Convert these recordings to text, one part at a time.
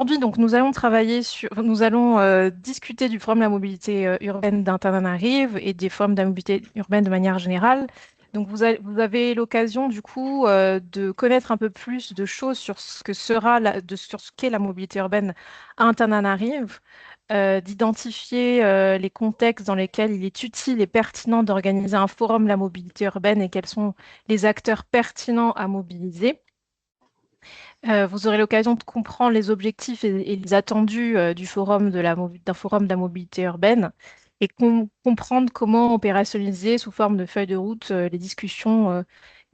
Aujourd'hui, donc, nous allons discuter du Forum de la mobilité urbaine d'Antananarive et des forums de la mobilité urbaine de manière générale. Donc, vous avez l'occasion, du coup, de connaître un peu plus de choses sur ce que sur ce qu'est la mobilité urbaine à Antananarive, d'identifier les contextes dans lesquels il est utile et pertinent d'organiser un forum de la mobilité urbaine et quels sont les acteurs pertinents à mobiliser. Vous aurez l'occasion de comprendre les objectifs et les attendus du d'un forum de la mobilité urbaine et comprendre comment opérationnaliser sous forme de feuilles de route les discussions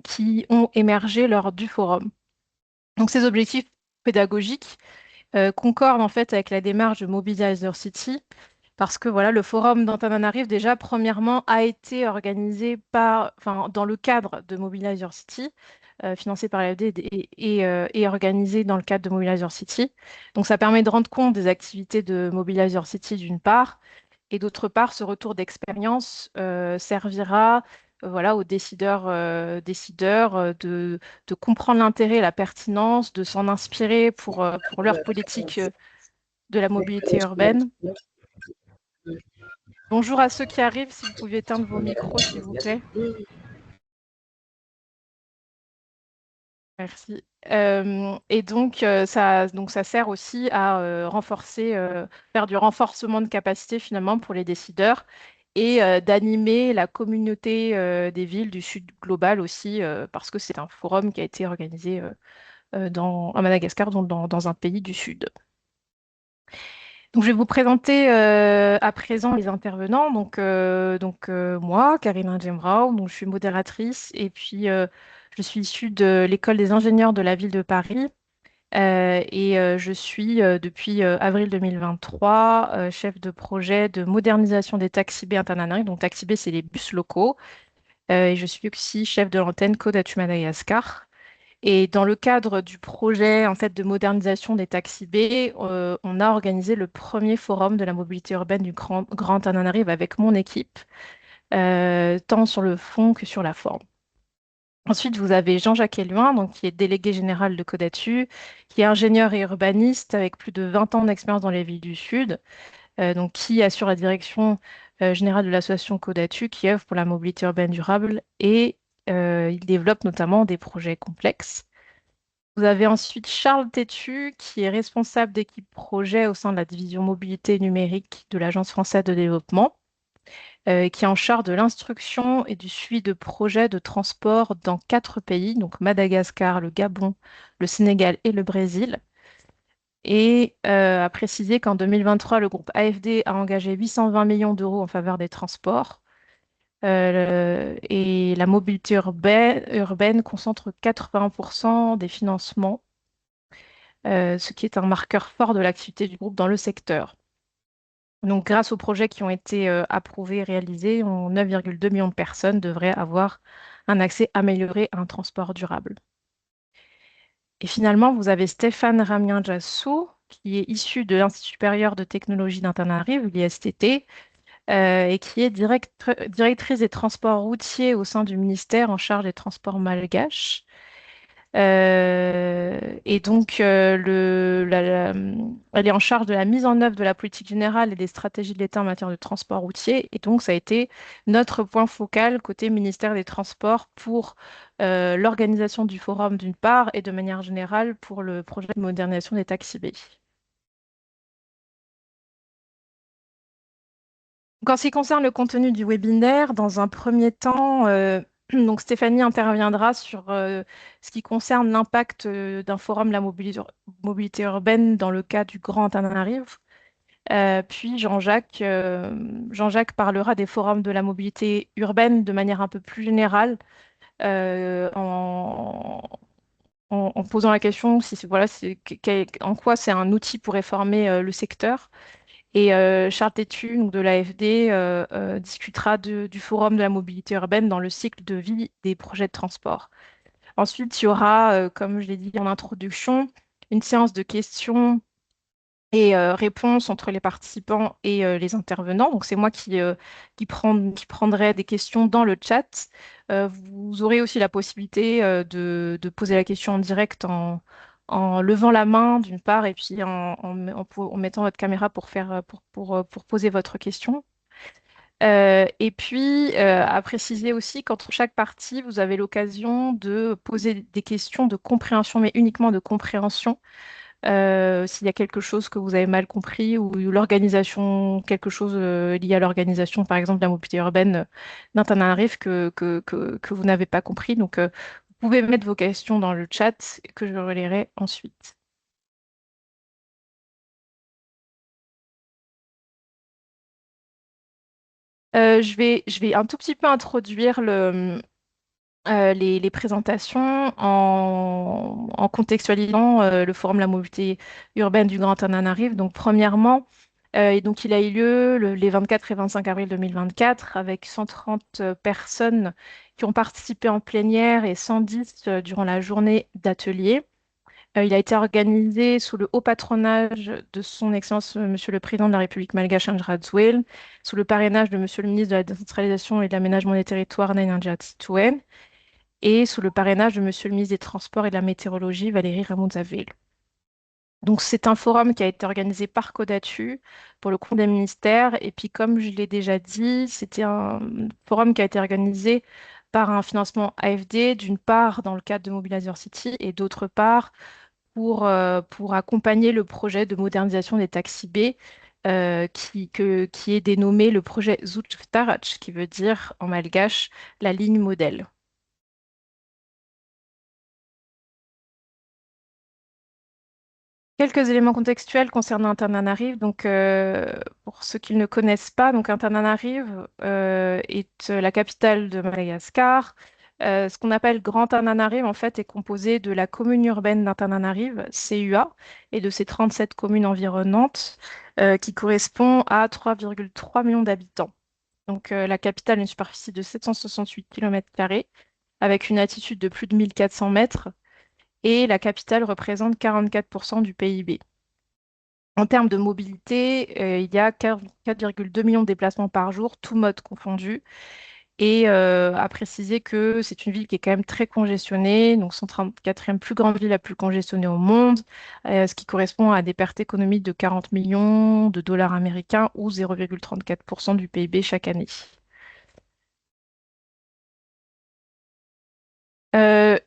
qui ont émergé lors du forum. Donc, ces objectifs pédagogiques concordent en fait avec la démarche de Mobilizer City parce que voilà, le forum d'Antananarive, déjà, premièrement, a été organisé dans le cadre de Mobilizer City, financé par l'AFD et organisé dans le cadre de Mobilizer City. Donc, ça permet de rendre compte des activités de Mobilizer City d'une part, et d'autre part, ce retour d'expérience servira voilà, aux décideurs de comprendre l'intérêt et la pertinence, de s'en inspirer pour leur politique de la mobilité urbaine. Bonjour à ceux qui arrivent, si vous pouviez éteindre vos micros, s'il vous plaît. Merci. Et donc ça sert aussi à faire du renforcement de capacité finalement pour les décideurs et d'animer la communauté des villes du Sud global aussi, parce que c'est un forum qui a été organisé à Madagascar, donc dans un pays du Sud. Donc, je vais vous présenter à présent les intervenants. Moi, Karina Djemrao, donc je suis modératrice et puis je suis issue de l'école des ingénieurs de la ville de Paris je suis depuis avril 2023 chef de projet de modernisation des taxis B Antananarive. Donc taxi B, c'est les bus locaux. Et je suis aussi chef de l'antenne Codatu Madagascar. Et dans le cadre du projet en fait, de modernisation des taxis B, on a organisé le premier forum de la mobilité urbaine du Grand Antananarive avec mon équipe, tant sur le fond que sur la forme. Ensuite, vous avez Jean-Jacques Éluin, donc, qui est délégué général de Codatu, qui est ingénieur et urbaniste avec plus de 20 ans d'expérience dans les villes du Sud, donc, qui assure la direction générale de l'association Codatu, qui œuvre pour la mobilité urbaine durable et il développe notamment des projets complexes. Vous avez ensuite Charles Tétu, qui est responsable d'équipe projet au sein de la division mobilité numérique de l'Agence française de développement, qui est en charge de l'instruction et du suivi de projets de transport dans 4 pays, donc Madagascar, le Gabon, le Sénégal et le Brésil. Et a précisé qu'en 2023, le groupe AFD a engagé 820 millions d'euros en faveur des transports. Et la mobilité urbaine concentre 80% des financements, ce qui est un marqueur fort de l'activité du groupe dans le secteur. Donc, grâce aux projets qui ont été approuvés et réalisés, 9,2 millions de personnes devraient avoir un accès amélioré à un transport durable. Et finalement, vous avez Stéphane Ramien-Jassou, qui est issu de l'Institut supérieur de technologie d'Antananarive, l'ISTT, et qui est directrice des transports routiers au sein du ministère en charge des transports malgaches. Et donc, elle est en charge de la mise en œuvre de la politique générale et des stratégies de l'État en matière de transport routier. Et donc, ça a été notre point focal côté ministère des Transports pour l'organisation du forum d'une part et de manière générale pour le projet de modernisation des taxis B. Donc, en ce qui concerne le contenu du webinaire, dans un premier temps, donc Stéphanie interviendra sur ce qui concerne l'impact d'un forum de la mobilité urbaine dans le cas du Grand Antananarive. Puis Jean-Jacques parlera des forums de la mobilité urbaine de manière un peu plus générale, en posant la question si voilà, en quoi c'est un outil pour réformer le secteur. Et Charles Tétu, donc de l'AFD, discutera du forum de la mobilité urbaine dans le cycle de vie des projets de transport. Ensuite, il y aura, comme je l'ai dit en introduction, une séance de questions et réponses entre les participants et les intervenants. Donc, c'est moi qui prendrai des questions dans le chat. Vous aurez aussi la possibilité de poser la question en direct en levant la main d'une part et puis en mettant votre caméra pour pour poser votre question. Et puis, à préciser aussi qu'entre chaque partie, vous avez l'occasion de poser des questions de compréhension, mais uniquement de compréhension. S'il y a quelque chose que vous avez mal compris ou l'organisation, quelque chose lié à l'organisation, par exemple, de la mobilité urbaine d'Antananarive que vous n'avez pas compris. Donc, vous pouvez mettre vos questions dans le chat que je relayerai ensuite. Je vais un tout petit peu introduire les présentations en contextualisant le Forum de la mobilité urbaine du Grand Antananarive. Donc, premièrement, et donc il a eu lieu les 24 et 25 avril 2024 avec 130 personnes qui ont participé en plénière et 110 durant la journée d'atelier. Il a été organisé sous le haut patronage de son Excellence Monsieur le Président de la République malgache Andry Rajoelina, sous le parrainage de Monsieur le ministre de la Décentralisation et de l'Aménagement des Territoires Naina Titouen et sous le parrainage de Monsieur le ministre des Transports et de la Météorologie, Valérie Ramondzaville. Donc, c'est un forum qui a été organisé par Codatu pour le compte des ministères. Et puis, comme je l'ai déjà dit, c'était un forum qui a été organisé par un financement AFD, d'une part dans le cadre de Mobilizer City et d'autre part pour accompagner le projet de modernisation des taxis B qui est dénommé le projet Zout Tarach, qui veut dire en malgache la ligne modèle. Quelques éléments contextuels concernant Antananarive. Donc, pour ceux qui ne connaissent pas, donc Antananarive est la capitale de Madagascar. Ce qu'on appelle Grand Antananarive, en fait, est composé de la commune urbaine d'Antananarive, CUA, et de ses 37 communes environnantes, qui correspond à 3,3 millions d'habitants. Donc, la capitale a une superficie de 768 km², avec une altitude de plus de 1400 mètres et la capitale représente 44% du PIB. En termes de mobilité, il y a 4,2 millions de déplacements par jour, tous modes confondus. Et à préciser que c'est une ville qui est quand même très congestionnée, donc 134e plus grande ville la plus congestionnée au monde, ce qui correspond à des pertes économiques de 40 millions de dollars américains ou 0,34% du PIB chaque année. Euh,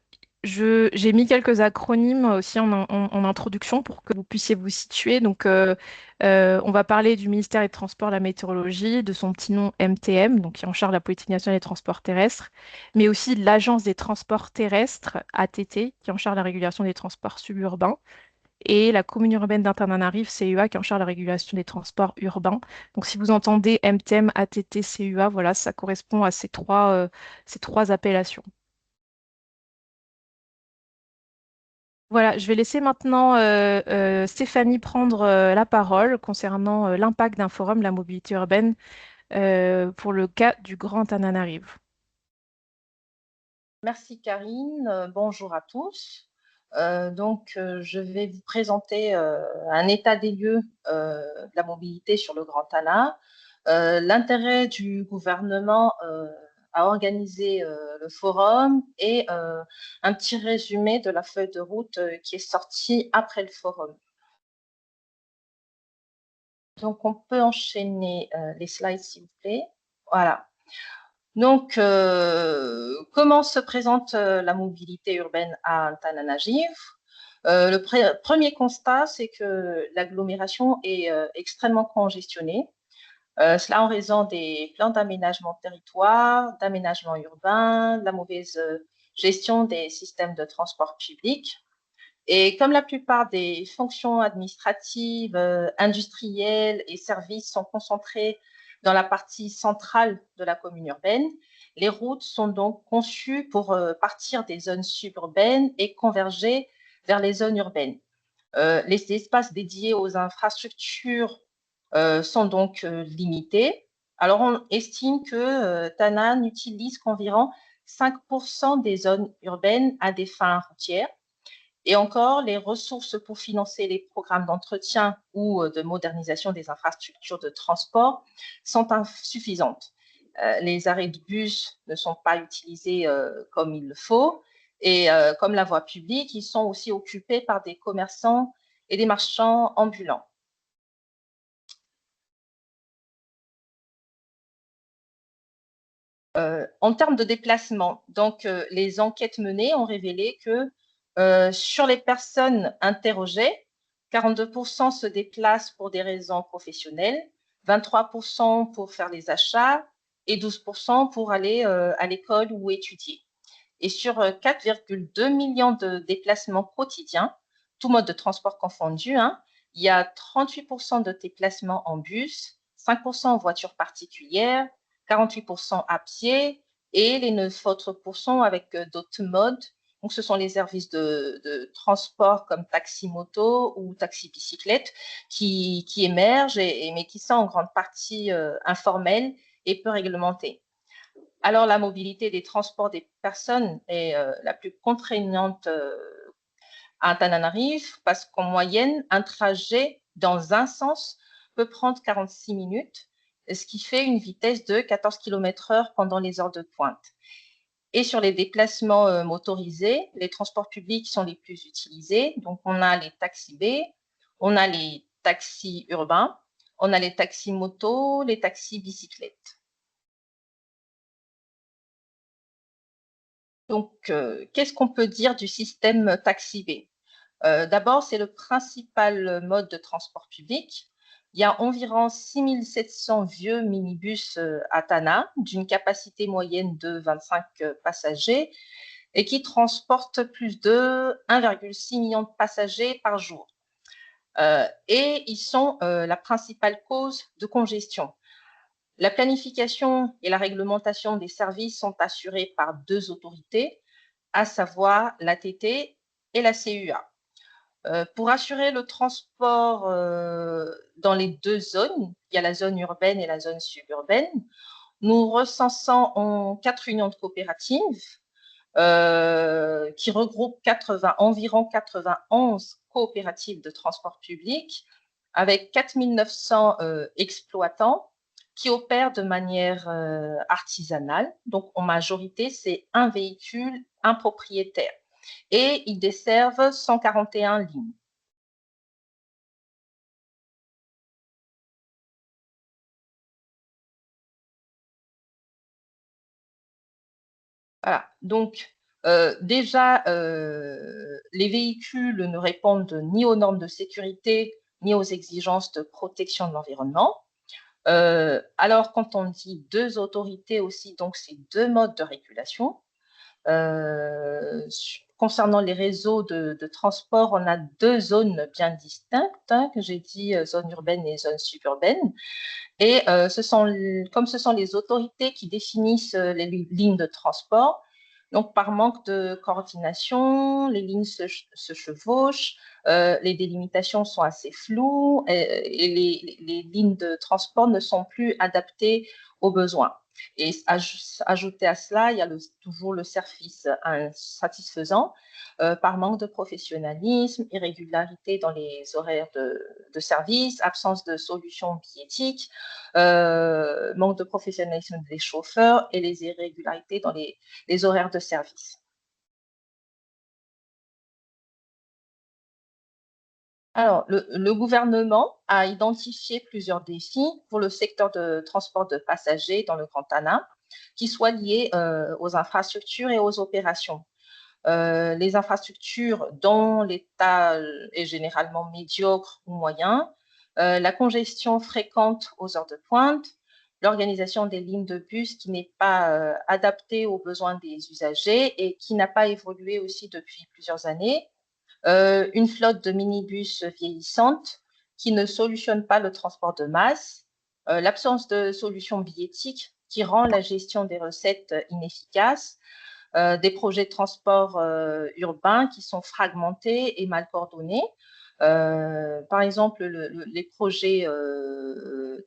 j'ai mis quelques acronymes aussi en introduction pour que vous puissiez vous situer. Donc, on va parler du ministère des Transports et de la Météorologie, de son petit nom MTM, donc qui est en charge de la politique nationale des transports terrestres, mais aussi de l'Agence des transports terrestres, ATT, qui est en charge de la régulation des transports suburbains, et la commune urbaine d'Antananarive, CUA, qui est en charge de la régulation des transports urbains. Donc, si vous entendez MTM, ATT, CUA, voilà, ça correspond à ces trois appellations. Voilà, je vais laisser maintenant Stéphanie prendre la parole concernant l'impact d'un forum, la mobilité urbaine, pour le cas du Grand Antananarive. Merci Karine, bonjour à tous. Je vais vous présenter un état des lieux de la mobilité sur le Grand Anna, l'intérêt du gouvernement à organiser le forum et un petit résumé de la feuille de route qui est sortie après le forum. Donc, on peut enchaîner les slides, s'il vous plaît. Voilà. Donc, comment se présente la mobilité urbaine à Antananarive? Le premier constat, c'est que l'agglomération est extrêmement congestionnée. Cela en raison des plans d'aménagement de territoire, d'aménagement urbain, de la mauvaise gestion des systèmes de transport public. Et comme la plupart des fonctions administratives, industrielles et services sont concentrés dans la partie centrale de la commune urbaine, les routes sont donc conçues pour partir des zones suburbaines et converger vers les zones urbaines. Les espaces dédiés aux infrastructures sont donc limités. Alors, on estime que Tana n'utilise qu'environ 5% des zones urbaines à des fins routières. Et encore, les ressources pour financer les programmes d'entretien ou de modernisation des infrastructures de transport sont insuffisantes. Les arrêts de bus ne sont pas utilisés comme il le faut Et comme la voie publique, ils sont aussi occupés par des commerçants et des marchands ambulants. En termes de déplacement, donc les enquêtes menées ont révélé que sur les personnes interrogées, 42% se déplacent pour des raisons professionnelles, 23% pour faire les achats et 12% pour aller à l'école ou étudier. Et sur 4,2 millions de déplacements quotidiens, tout mode de transport confondu, hein, il y a 38% de déplacements en bus, 5% en voiture particulière, 48% à pied et les 9 autres pourcents avec d'autres modes. Donc, ce sont les services de transport comme taxi-moto ou taxi-bicyclette qui émergent, mais qui sont en grande partie informels et peu réglementés. Alors, la mobilité des transports des personnes est la plus contraignante à Antananarive parce qu'en moyenne, un trajet dans un sens peut prendre 46 minutes, ce qui fait une vitesse de 14 km/h pendant les heures de pointe. Et sur les déplacements motorisés, les transports publics sont les plus utilisés. Donc, on a les taxis B, on a les taxis urbains, on a les taxis motos, les taxis bicyclettes. Donc, qu'est-ce qu'on peut dire du système taxi B? D'abord, c'est le principal mode de transport public. Il y a environ 6700 vieux minibus à Tana, d'une capacité moyenne de 25 passagers, et qui transportent plus de 1,6 million de passagers par jour. Et ils sont la principale cause de congestion. La planification et la réglementation des services sont assurées par deux autorités, à savoir l'ATT et la CUA. Pour assurer le transport dans les deux zones, il y a la zone urbaine et la zone suburbaine, nous recensons en 4 unions de coopératives qui regroupent environ 91 coopératives de transport public avec 4 900 exploitants qui opèrent de manière artisanale. Donc, en majorité, c'est un véhicule, un propriétaire. Et ils desservent 141 lignes. Voilà. Donc, déjà, les véhicules ne répondent ni aux normes de sécurité, ni aux exigences de protection de l'environnement. Alors, quand on dit deux autorités aussi, donc c'est deux modes de régulation. Concernant les réseaux de transport, on a deux zones bien distinctes, hein, que j'ai dit, zone urbaine et zone suburbaine. Et comme ce sont les autorités qui définissent les lignes de transport, donc par manque de coordination, les lignes se chevauchent, les délimitations sont assez floues et les lignes de transport ne sont plus adaptées aux besoins. Et ajouté à cela, il y a toujours le service insatisfaisant par manque de professionnalisme, irrégularité dans les horaires de service, absence de solutions biétiques, manque de professionnalisme des chauffeurs et les irrégularités dans les horaires de service. Alors, le gouvernement a identifié plusieurs défis pour le secteur de transport de passagers dans le Grand Tana, qui soient liés aux infrastructures et aux opérations. Les infrastructures dont l'état est généralement médiocre ou moyen, la congestion fréquente aux heures de pointe, l'organisation des lignes de bus qui n'est pas adaptée aux besoins des usagers et qui n'a pas évolué aussi depuis plusieurs années, une flotte de minibus vieillissante qui ne solutionne pas le transport de masse, l'absence de solution billettique qui rend la gestion des recettes inefficace, des projets de transport urbain qui sont fragmentés et mal coordonnés. Par exemple, les projets de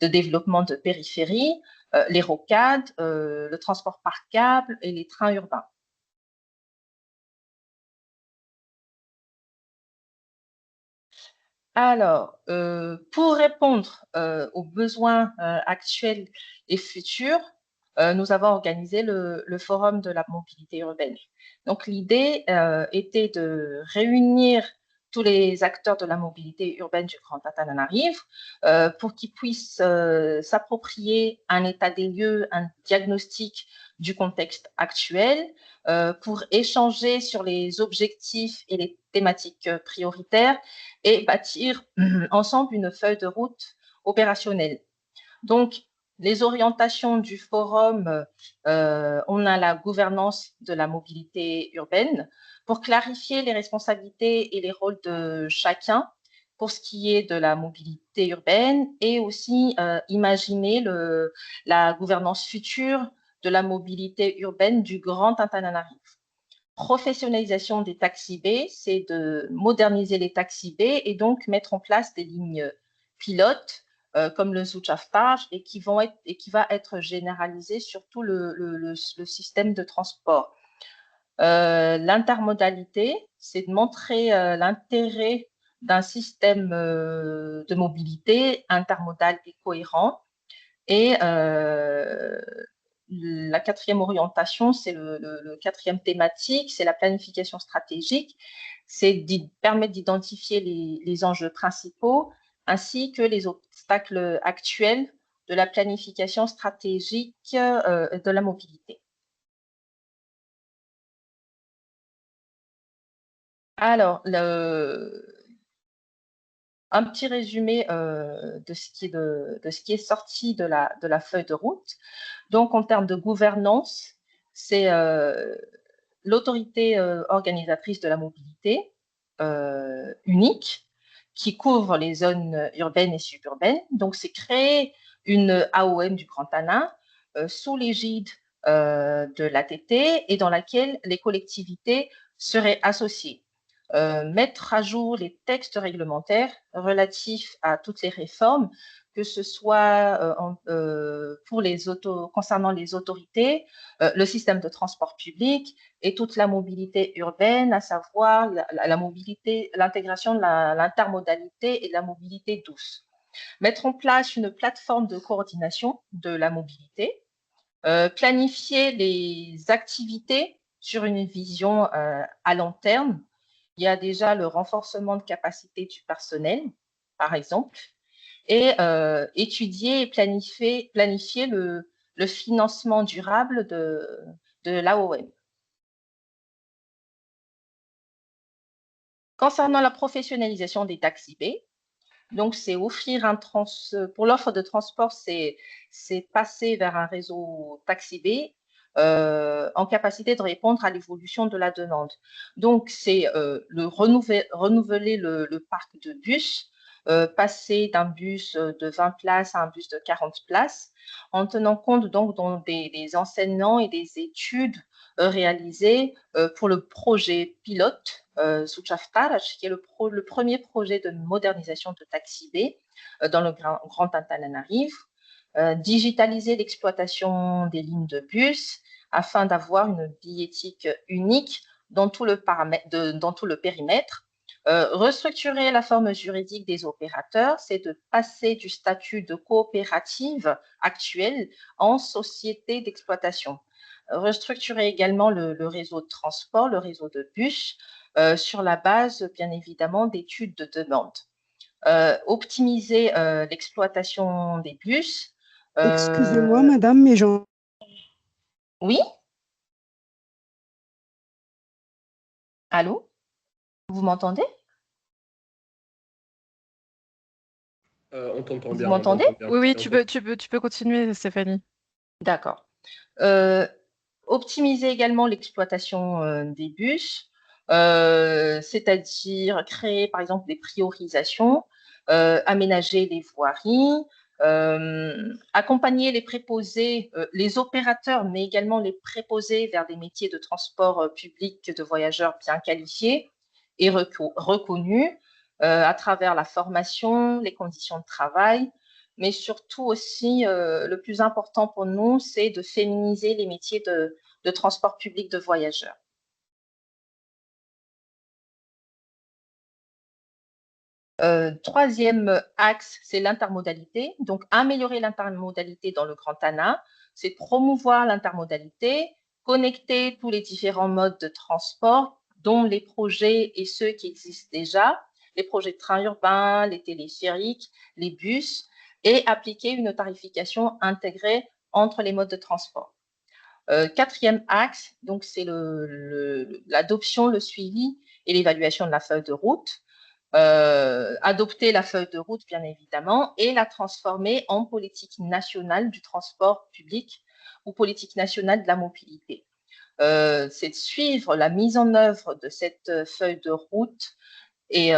développement de périphérie, les rocades, le transport par câble et les trains urbains. Alors, pour répondre aux besoins actuels et futurs, nous avons organisé le Forum de la mobilité urbaine. Donc, l'idée était de réunir tous les acteurs de la mobilité urbaine du Grand Antananarivo pour qu'ils puissent s'approprier un état des lieux, un diagnostic du contexte actuel, pour échanger sur les objectifs et les thématiques prioritaires et bâtir ensemble une feuille de route opérationnelle. Donc, les orientations du forum, on a la gouvernance de la mobilité urbaine pour clarifier les responsabilités et les rôles de chacun pour ce qui est de la mobilité urbaine et aussi imaginer la gouvernance future de la mobilité urbaine du Grand Antananarivo. Professionnalisation des taxis B, c'est de moderniser les taxis B et donc mettre en place des lignes pilotes comme le Zuchaftar et qui va être généralisé sur tout le système de transport. L'intermodalité, c'est de montrer l'intérêt d'un système de mobilité intermodal et cohérent. Et la quatrième orientation, c'est le quatrième thématique, c'est la planification stratégique. C'est permettre d'identifier les enjeux principaux ainsi que les obstacles actuels de la planification stratégique de la mobilité. Alors, un petit résumé de ce qui est sorti de la feuille de route. Donc, en termes de gouvernance, c'est l'autorité organisatrice de la mobilité unique qui couvre les zones urbaines et suburbaines. Donc, c'est créer une AOM du Grand Anna sous l'égide de l'ATT et dans laquelle les collectivités seraient associées. Mettre à jour les textes réglementaires relatifs à toutes les réformes, que ce soit concernant les autorités, le système de transport public et toute la mobilité urbaine, à savoir la mobilité, l'intégration de l'intermodalité et de la mobilité douce. Mettre en place une plateforme de coordination de la mobilité, planifier les activités sur une vision à long terme. Il y a déjà le renforcement de capacité du personnel, par exemple, et étudier et planifier le financement durable de l'AOM. Concernant la professionnalisation des taxis B, donc c'est offrir pour l'offre de transport, c'est passer vers un réseau taxi B en capacité de répondre à l'évolution de la demande. Donc, c'est renouveler le parc de bus, passer d'un bus de 20 places à un bus de 40 places, en tenant compte donc des enseignants et des études réalisées pour le projet pilote Suchaftar, qui est le premier projet de modernisation de taxi B dans le Grand Antananarivo. Digitaliser l'exploitation des lignes de bus afin d'avoir une billettique unique dans tout le périmètre. Restructurer la forme juridique des opérateurs, c'est de passer du statut de coopérative actuelle en société d'exploitation. Restructurer également le réseau de transport, le réseau de bus, sur la base, bien évidemment, d'études de demande. Optimiser l'exploitation des bus. Excusez-moi, madame, mais j'en... Oui? Allô? Vous m'entendez? On t'entend Vous bien, on m'entendez? t'entend bien. Oui, Et on tu peux continuer, Stéphanie. D'accord. Optimiser également l'exploitation des bus, c'est-à-dire créer par exemple des priorisations, aménager les voiries, accompagner les préposés, les opérateurs, mais également les préposés vers des métiers de transport public de voyageurs bien qualifiés et reconnus à travers la formation, les conditions de travail, mais surtout aussi, le plus important pour nous, c'est de féminiser les métiers de transport public de voyageurs. Troisième axe, c'est l'intermodalité. Donc, améliorer l'intermodalité dans le Grand Anna c'est de promouvoir l'intermodalité, connecter tous les différents modes de transport, dont les projets et ceux qui existent déjà, les projets de train urbain, les téléphériques, les bus, et appliquer une tarification intégrée entre les modes de transport. Quatrième axe, donc c'est l'adoption, le suivi et l'évaluation de la feuille de route. Adopter la feuille de route, bien évidemment, et la transformer en politique nationale du transport public ou politique nationale de la mobilité. C'est de suivre la mise en œuvre de cette feuille de route et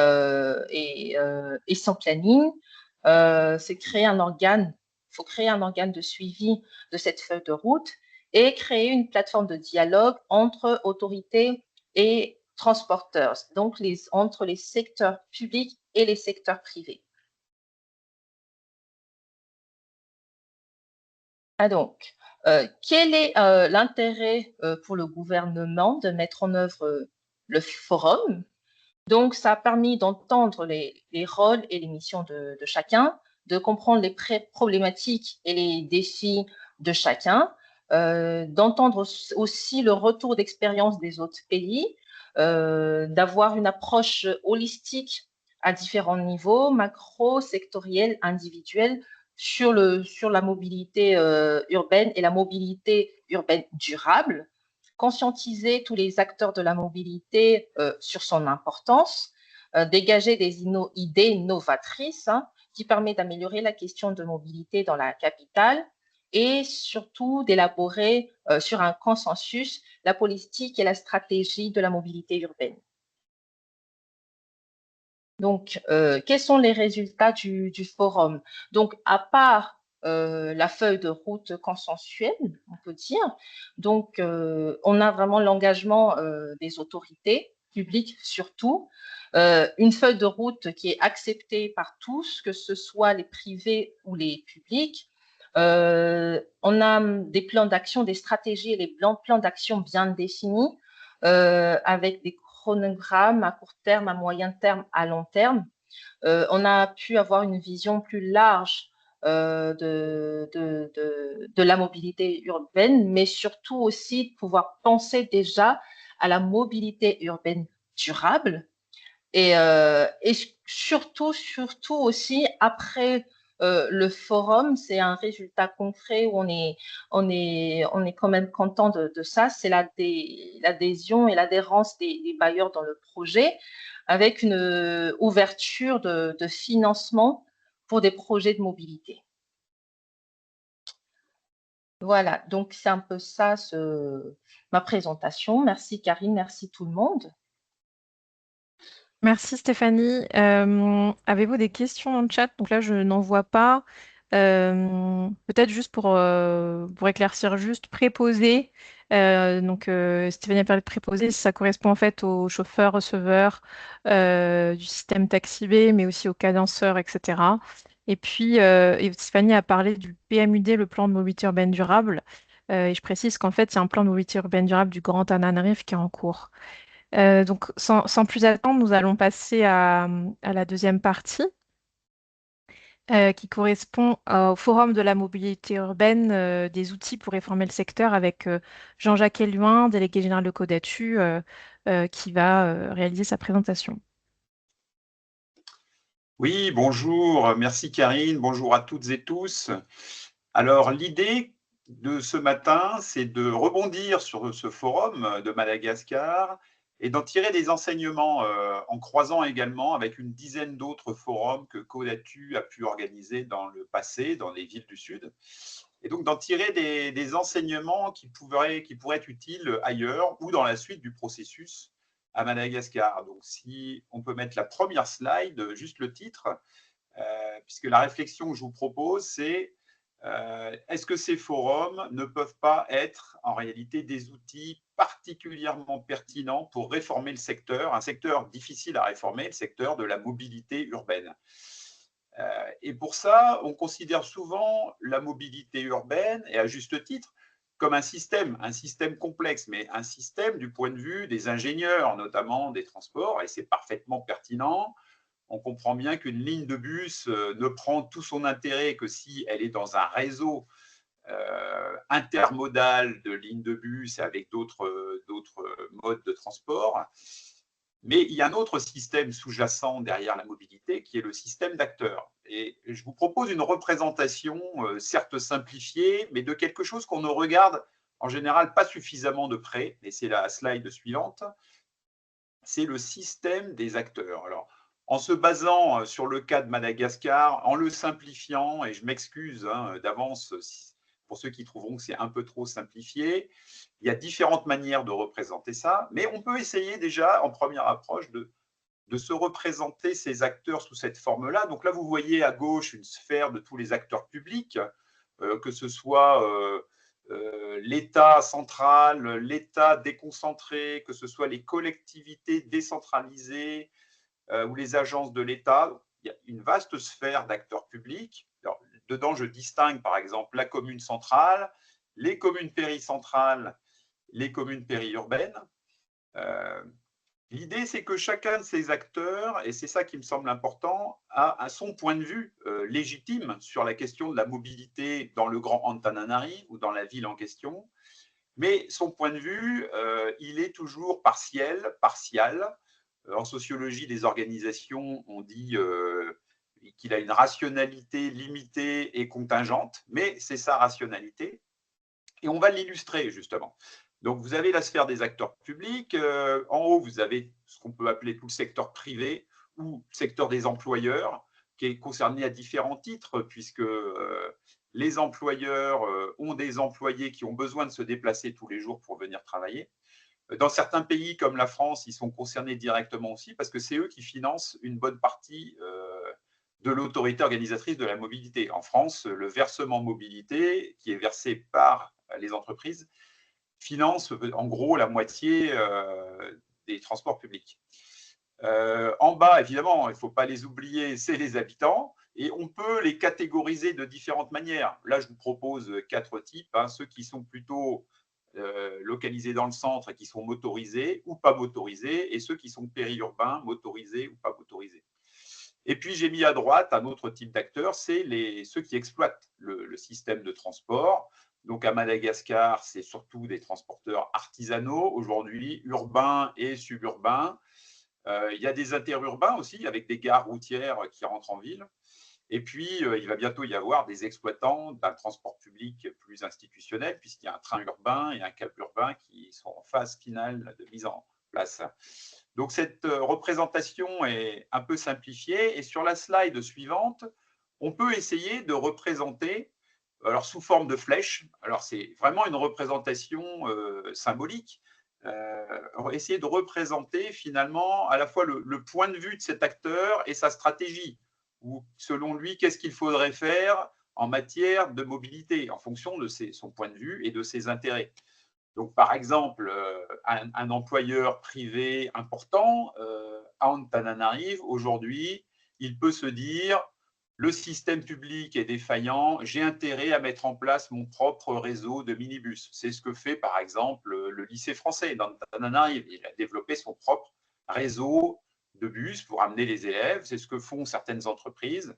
son planning. C'est créer un organe, il faut créer un organe de suivi de cette feuille de route et créer une plateforme de dialogue entre autorités et transporteurs, donc entre les secteurs publics et les secteurs privés. Donc, quel est l'intérêt pour le gouvernement de mettre en œuvre le forum? Donc, ça a permis d'entendre les rôles et les missions de chacun, de comprendre les problématiques et les défis de chacun, d'entendre aussi le retour d'expérience des autres pays, d'avoir une approche holistique à différents niveaux, macro, sectoriel, individuel, sur la mobilité urbaine et la mobilité urbaine durable, conscientiser tous les acteurs de la mobilité sur son importance, dégager des idées novatrices qui permettent d'améliorer la question de mobilité dans la capitale et surtout d'élaborer sur un consensus la politique et la stratégie de la mobilité urbaine. Donc, quels sont les résultats du forum? Donc, à part la feuille de route consensuelle, on peut dire, donc on a vraiment l'engagement des autorités publiques surtout, une feuille de route qui est acceptée par tous, que ce soit les privés ou les publics. On a des plans d'action, des stratégies et des plans d'action bien définis avec des chronogrammes à court terme, à moyen terme, à long terme. On a pu avoir une vision plus large de la mobilité urbaine, mais surtout aussi de pouvoir penser déjà à la mobilité urbaine durable et surtout aussi après le forum, c'est un résultat concret où on est quand même content de ça, c'est l'adhésion et l'adhérence des bailleurs dans le projet avec une ouverture de financement pour des projets de mobilité. Voilà, donc c'est un peu ça ma présentation. Merci Karine, merci tout le monde. Merci Stéphanie. Avez-vous des questions dans le chat? Donc là, je n'en vois pas. Peut-être juste pour éclaircir, juste préposé. Stéphanie a parlé de préposé, ça correspond en fait aux chauffeurs-receveurs du système TaxiB, mais aussi aux cadenceurs, etc. Et puis, Stéphanie a parlé du PMUD, le plan de mobilité urbaine durable. Et je précise qu'en fait, il y a un plan de mobilité urbaine durable du Grand Ananrif qui est en cours. Donc, sans plus attendre, nous allons passer à la deuxième partie qui correspond au Forum de la mobilité urbaine, des outils pour réformer le secteur avec Jean-Jacques Éluin, délégué général de Codatu, qui va réaliser sa présentation. Oui, bonjour, merci Karine, bonjour à toutes et tous. Alors, l'idée de ce matin, c'est de rebondir sur ce forum de Madagascar et d'en tirer des enseignements en croisant également avec une dizaine d'autres forums que Codatu a pu organiser dans le passé, dans les villes du Sud. Et donc, d'en tirer des enseignements qui pourraient être utiles ailleurs ou dans la suite du processus à Madagascar. Donc, si on peut mettre la première slide, juste le titre, puisque la réflexion que je vous propose, c'est est-ce que ces forums ne peuvent pas être en réalité des outils particulièrement pertinents pour réformer le secteur, un secteur difficile à réformer, le secteur de la mobilité urbaine. Et pour ça, on considère souvent la mobilité urbaine, et à juste titre, comme un système complexe, mais un système du point de vue des ingénieurs, notamment des transports, et c'est parfaitement pertinent. On comprend bien qu'une ligne de bus ne prend tout son intérêt que si elle est dans un réseau intermodale de lignes de bus et avec d'autres modes de transport. Mais il y a un autre système sous-jacent derrière la mobilité qui est le système d'acteurs. Et je vous propose une représentation, certes simplifiée, mais de quelque chose qu'on ne regarde en général pas suffisamment de près, et c'est la slide suivante, c'est le système des acteurs. Alors, en se basant sur le cas de Madagascar, en le simplifiant, et je m'excuse d'avance pour ceux qui trouveront que c'est un peu trop simplifié, il y a différentes manières de représenter ça, mais on peut essayer déjà, en première approche, de se représenter ces acteurs sous cette forme-là. Donc là, vous voyez à gauche une sphère de tous les acteurs publics, que ce soit l'État central, l'État déconcentré, que ce soit les collectivités décentralisées ou les agences de l'État. Il y a une vaste sphère d'acteurs publics. Alors, dedans, je distingue par exemple la commune centrale, les communes péricentrales, les communes périurbaines. L'idée, c'est que chacun de ces acteurs, et c'est ça qui me semble important, a son point de vue légitime sur la question de la mobilité dans le Grand Antananarive ou dans la ville en question. Mais son point de vue, il est toujours partiel. En sociologie des organisations, on dit qu'il a une rationalité limitée et contingente, mais c'est sa rationalité. Et on va l'illustrer, justement. Donc, vous avez la sphère des acteurs publics. En haut, vous avez ce qu'on peut appeler tout le secteur privé ou secteur des employeurs, qui est concerné à différents titres, puisque les employeurs ont des employés qui ont besoin de se déplacer tous les jours pour venir travailler. Dans certains pays comme la France, ils sont concernés directement aussi, parce que c'est eux qui financent une bonne partie de l'autorité organisatrice de la mobilité. En France, le versement mobilité, qui est versé par les entreprises, finance en gros la moitié des transports publics. En bas, évidemment, il ne faut pas les oublier, c'est les habitants, et on peut les catégoriser de différentes manières. Là, je vous propose 4 types, ceux qui sont plutôt localisés dans le centre et qui sont motorisés ou pas motorisés, et ceux qui sont périurbains, motorisés ou pas motorisés. Et puis, j'ai mis à droite un autre type d'acteurs, c'est ceux qui exploitent le système de transport. Donc, à Madagascar, c'est surtout des transporteurs artisanaux, aujourd'hui, urbains et suburbains. Il y a des interurbains aussi, avec des gares routières qui rentrent en ville. Et puis, il va bientôt y avoir des exploitants d'un transport public plus institutionnel, puisqu'il y a un train urbain et un câble urbain qui sont en phase finale de mise en place. Donc, cette représentation est un peu simplifiée. Et sur la slide suivante, on peut essayer de représenter, alors sous forme de flèches, alors c'est vraiment une représentation symbolique, essayer de représenter finalement à la fois le point de vue de cet acteur et sa stratégie, ou selon lui, qu'est-ce qu'il faudrait faire en matière de mobilité, en fonction de son point de vue et de ses intérêts. Donc, par exemple, un employeur privé important, à Antananarive, aujourd'hui, il peut se dire le système public est défaillant, j'ai intérêt à mettre en place mon propre réseau de minibus. C'est ce que fait, par exemple, le lycée français d'Antananarive. Il a développé son propre réseau de bus pour amener les élèves. C'est ce que font certaines entreprises.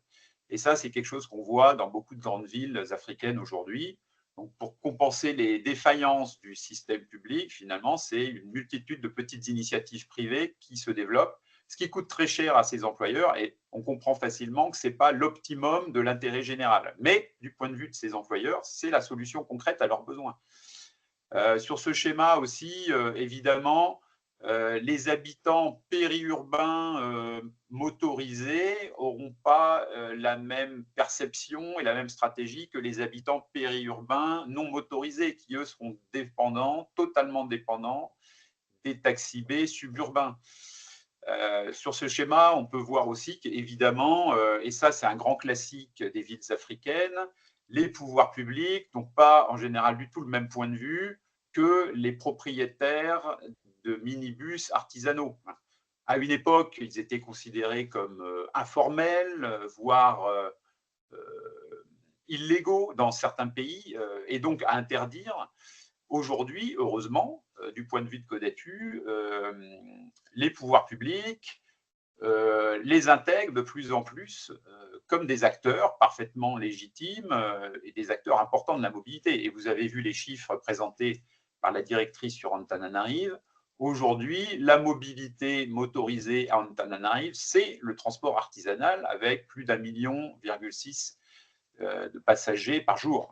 Et ça, c'est quelque chose qu'on voit dans beaucoup de grandes villes africaines aujourd'hui. Donc, pour compenser les défaillances du système public, finalement, c'est une multitude de petites initiatives privées qui se développent, ce qui coûte très cher à ces employeurs, et on comprend facilement que ce n'est pas l'optimum de l'intérêt général. Mais du point de vue de ces employeurs, c'est la solution concrète à leurs besoins. Sur ce schéma aussi, évidemment, les habitants périurbains motorisés n'auront pas la même perception et la même stratégie que les habitants périurbains non motorisés, qui eux seront dépendants, totalement dépendants des taxis B suburbains. Sur ce schéma, on peut voir aussi qu'évidemment, et ça c'est un grand classique des villes africaines, les pouvoirs publics n'ont pas en général du tout le même point de vue que les propriétaires de minibus artisanaux. À une époque, ils étaient considérés comme informels, voire illégaux dans certains pays, et donc à interdire. Aujourd'hui, heureusement, du point de vue de Codatu, les pouvoirs publics les intègrent de plus en plus comme des acteurs parfaitement légitimes et des acteurs importants de la mobilité. Et vous avez vu les chiffres présentés par la directrice sur Antananarive. Aujourd'hui, la mobilité motorisée à Antananarive, c'est le transport artisanal avec plus d'1,6 million de passagers par jour.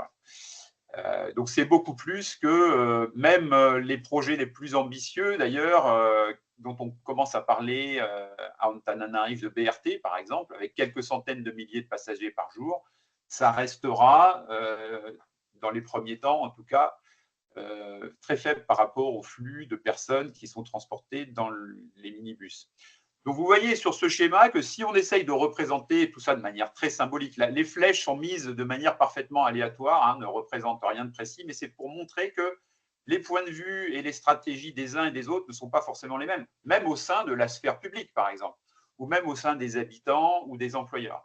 Donc, c'est beaucoup plus que même les projets les plus ambitieux, d'ailleurs, dont on commence à parler à Antananarive de BRT, par exemple, avec quelques centaines de milliers de passagers par jour. Ça restera, dans les premiers temps, en tout cas, très faible par rapport au flux de personnes qui sont transportées dans les minibus. Donc, vous voyez sur ce schéma que si on essaye de représenter tout ça de manière très symbolique, là, les flèches sont mises de manière parfaitement aléatoire, hein, ne représentent rien de précis, mais c'est pour montrer que les points de vue et les stratégies des uns et des autres ne sont pas forcément les mêmes, même au sein de la sphère publique, par exemple, ou même au sein des habitants ou des employeurs.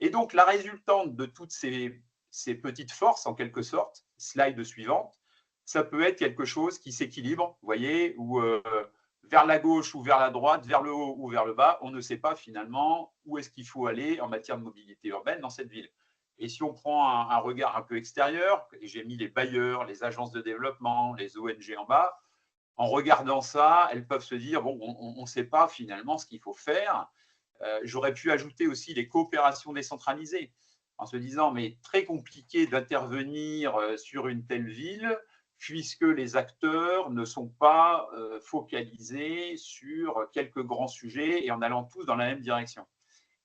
Et donc, la résultante de toutes ces petites forces, en quelque sorte, slide suivante, ça peut être quelque chose qui s'équilibre, vous voyez, où vers la gauche ou vers la droite, vers le haut ou vers le bas, on ne sait pas finalement où est-ce qu'il faut aller en matière de mobilité urbaine dans cette ville. Et si on prend un regard un peu extérieur, et j'ai mis les bailleurs, les agences de développement, les ONG en bas, en regardant ça, elles peuvent se dire, bon, on ne sait pas finalement ce qu'il faut faire. J'aurais pu ajouter aussi les coopérations décentralisées, en se disant, mais très compliqué d'intervenir sur une telle ville, puisque les acteurs ne sont pas focalisés sur quelques grands sujets et en allant tous dans la même direction.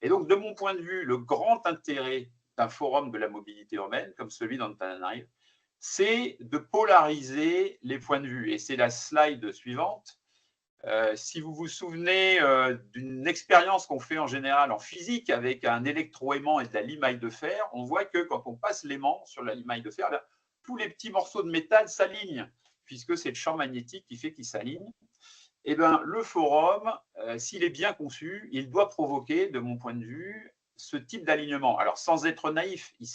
Et donc, de mon point de vue, le grand intérêt d'un forum de la mobilité urbaine, comme celui d'Antananarive, c'est de polariser les points de vue. Et c'est la slide suivante. Si vous vous souvenez d'une expérience qu'on fait en général en physique avec un électroaimant et de la limaille de fer, on voit que quand on passe l'aimant sur la limaille de fer, tous les petits morceaux de métal s'alignent, puisque c'est le champ magnétique qui fait qu'ils s'alignent. Eh bien, le forum, s'il est bien conçu, il doit provoquer, de mon point de vue, ce type d'alignement. Alors, sans être naïf, il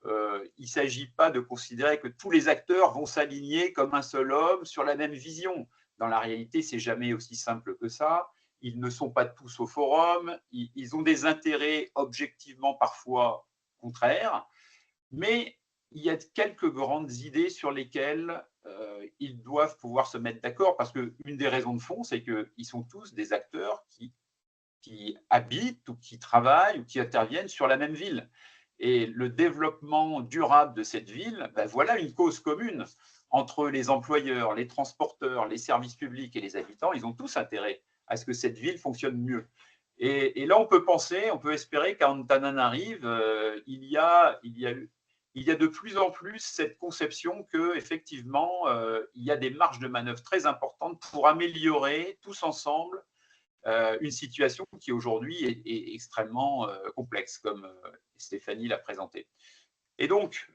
ne s'agit pas de considérer que tous les acteurs vont s'aligner comme un seul homme sur la même vision. Dans la réalité, c'est jamais aussi simple que ça. Ils ne sont pas tous au forum, ils ont des intérêts objectivement parfois contraires, mais il y a quelques grandes idées sur lesquelles ils doivent pouvoir se mettre d'accord, parce qu'une des raisons de fond, c'est qu'ils sont tous des acteurs qui habitent ou qui travaillent ou qui interviennent sur la même ville. Et le développement durable de cette ville, ben voilà une cause commune entre les employeurs, les transporteurs, les services publics et les habitants. Ils ont tous intérêt à ce que cette ville fonctionne mieux. Et là, on peut penser, on peut espérer qu'à Antananarive, il y a de plus en plus cette conception qu'effectivement, il y a des marges de manœuvre très importantes pour améliorer tous ensemble une situation qui aujourd'hui est extrêmement complexe, comme Stéphanie l'a présenté. Et donc,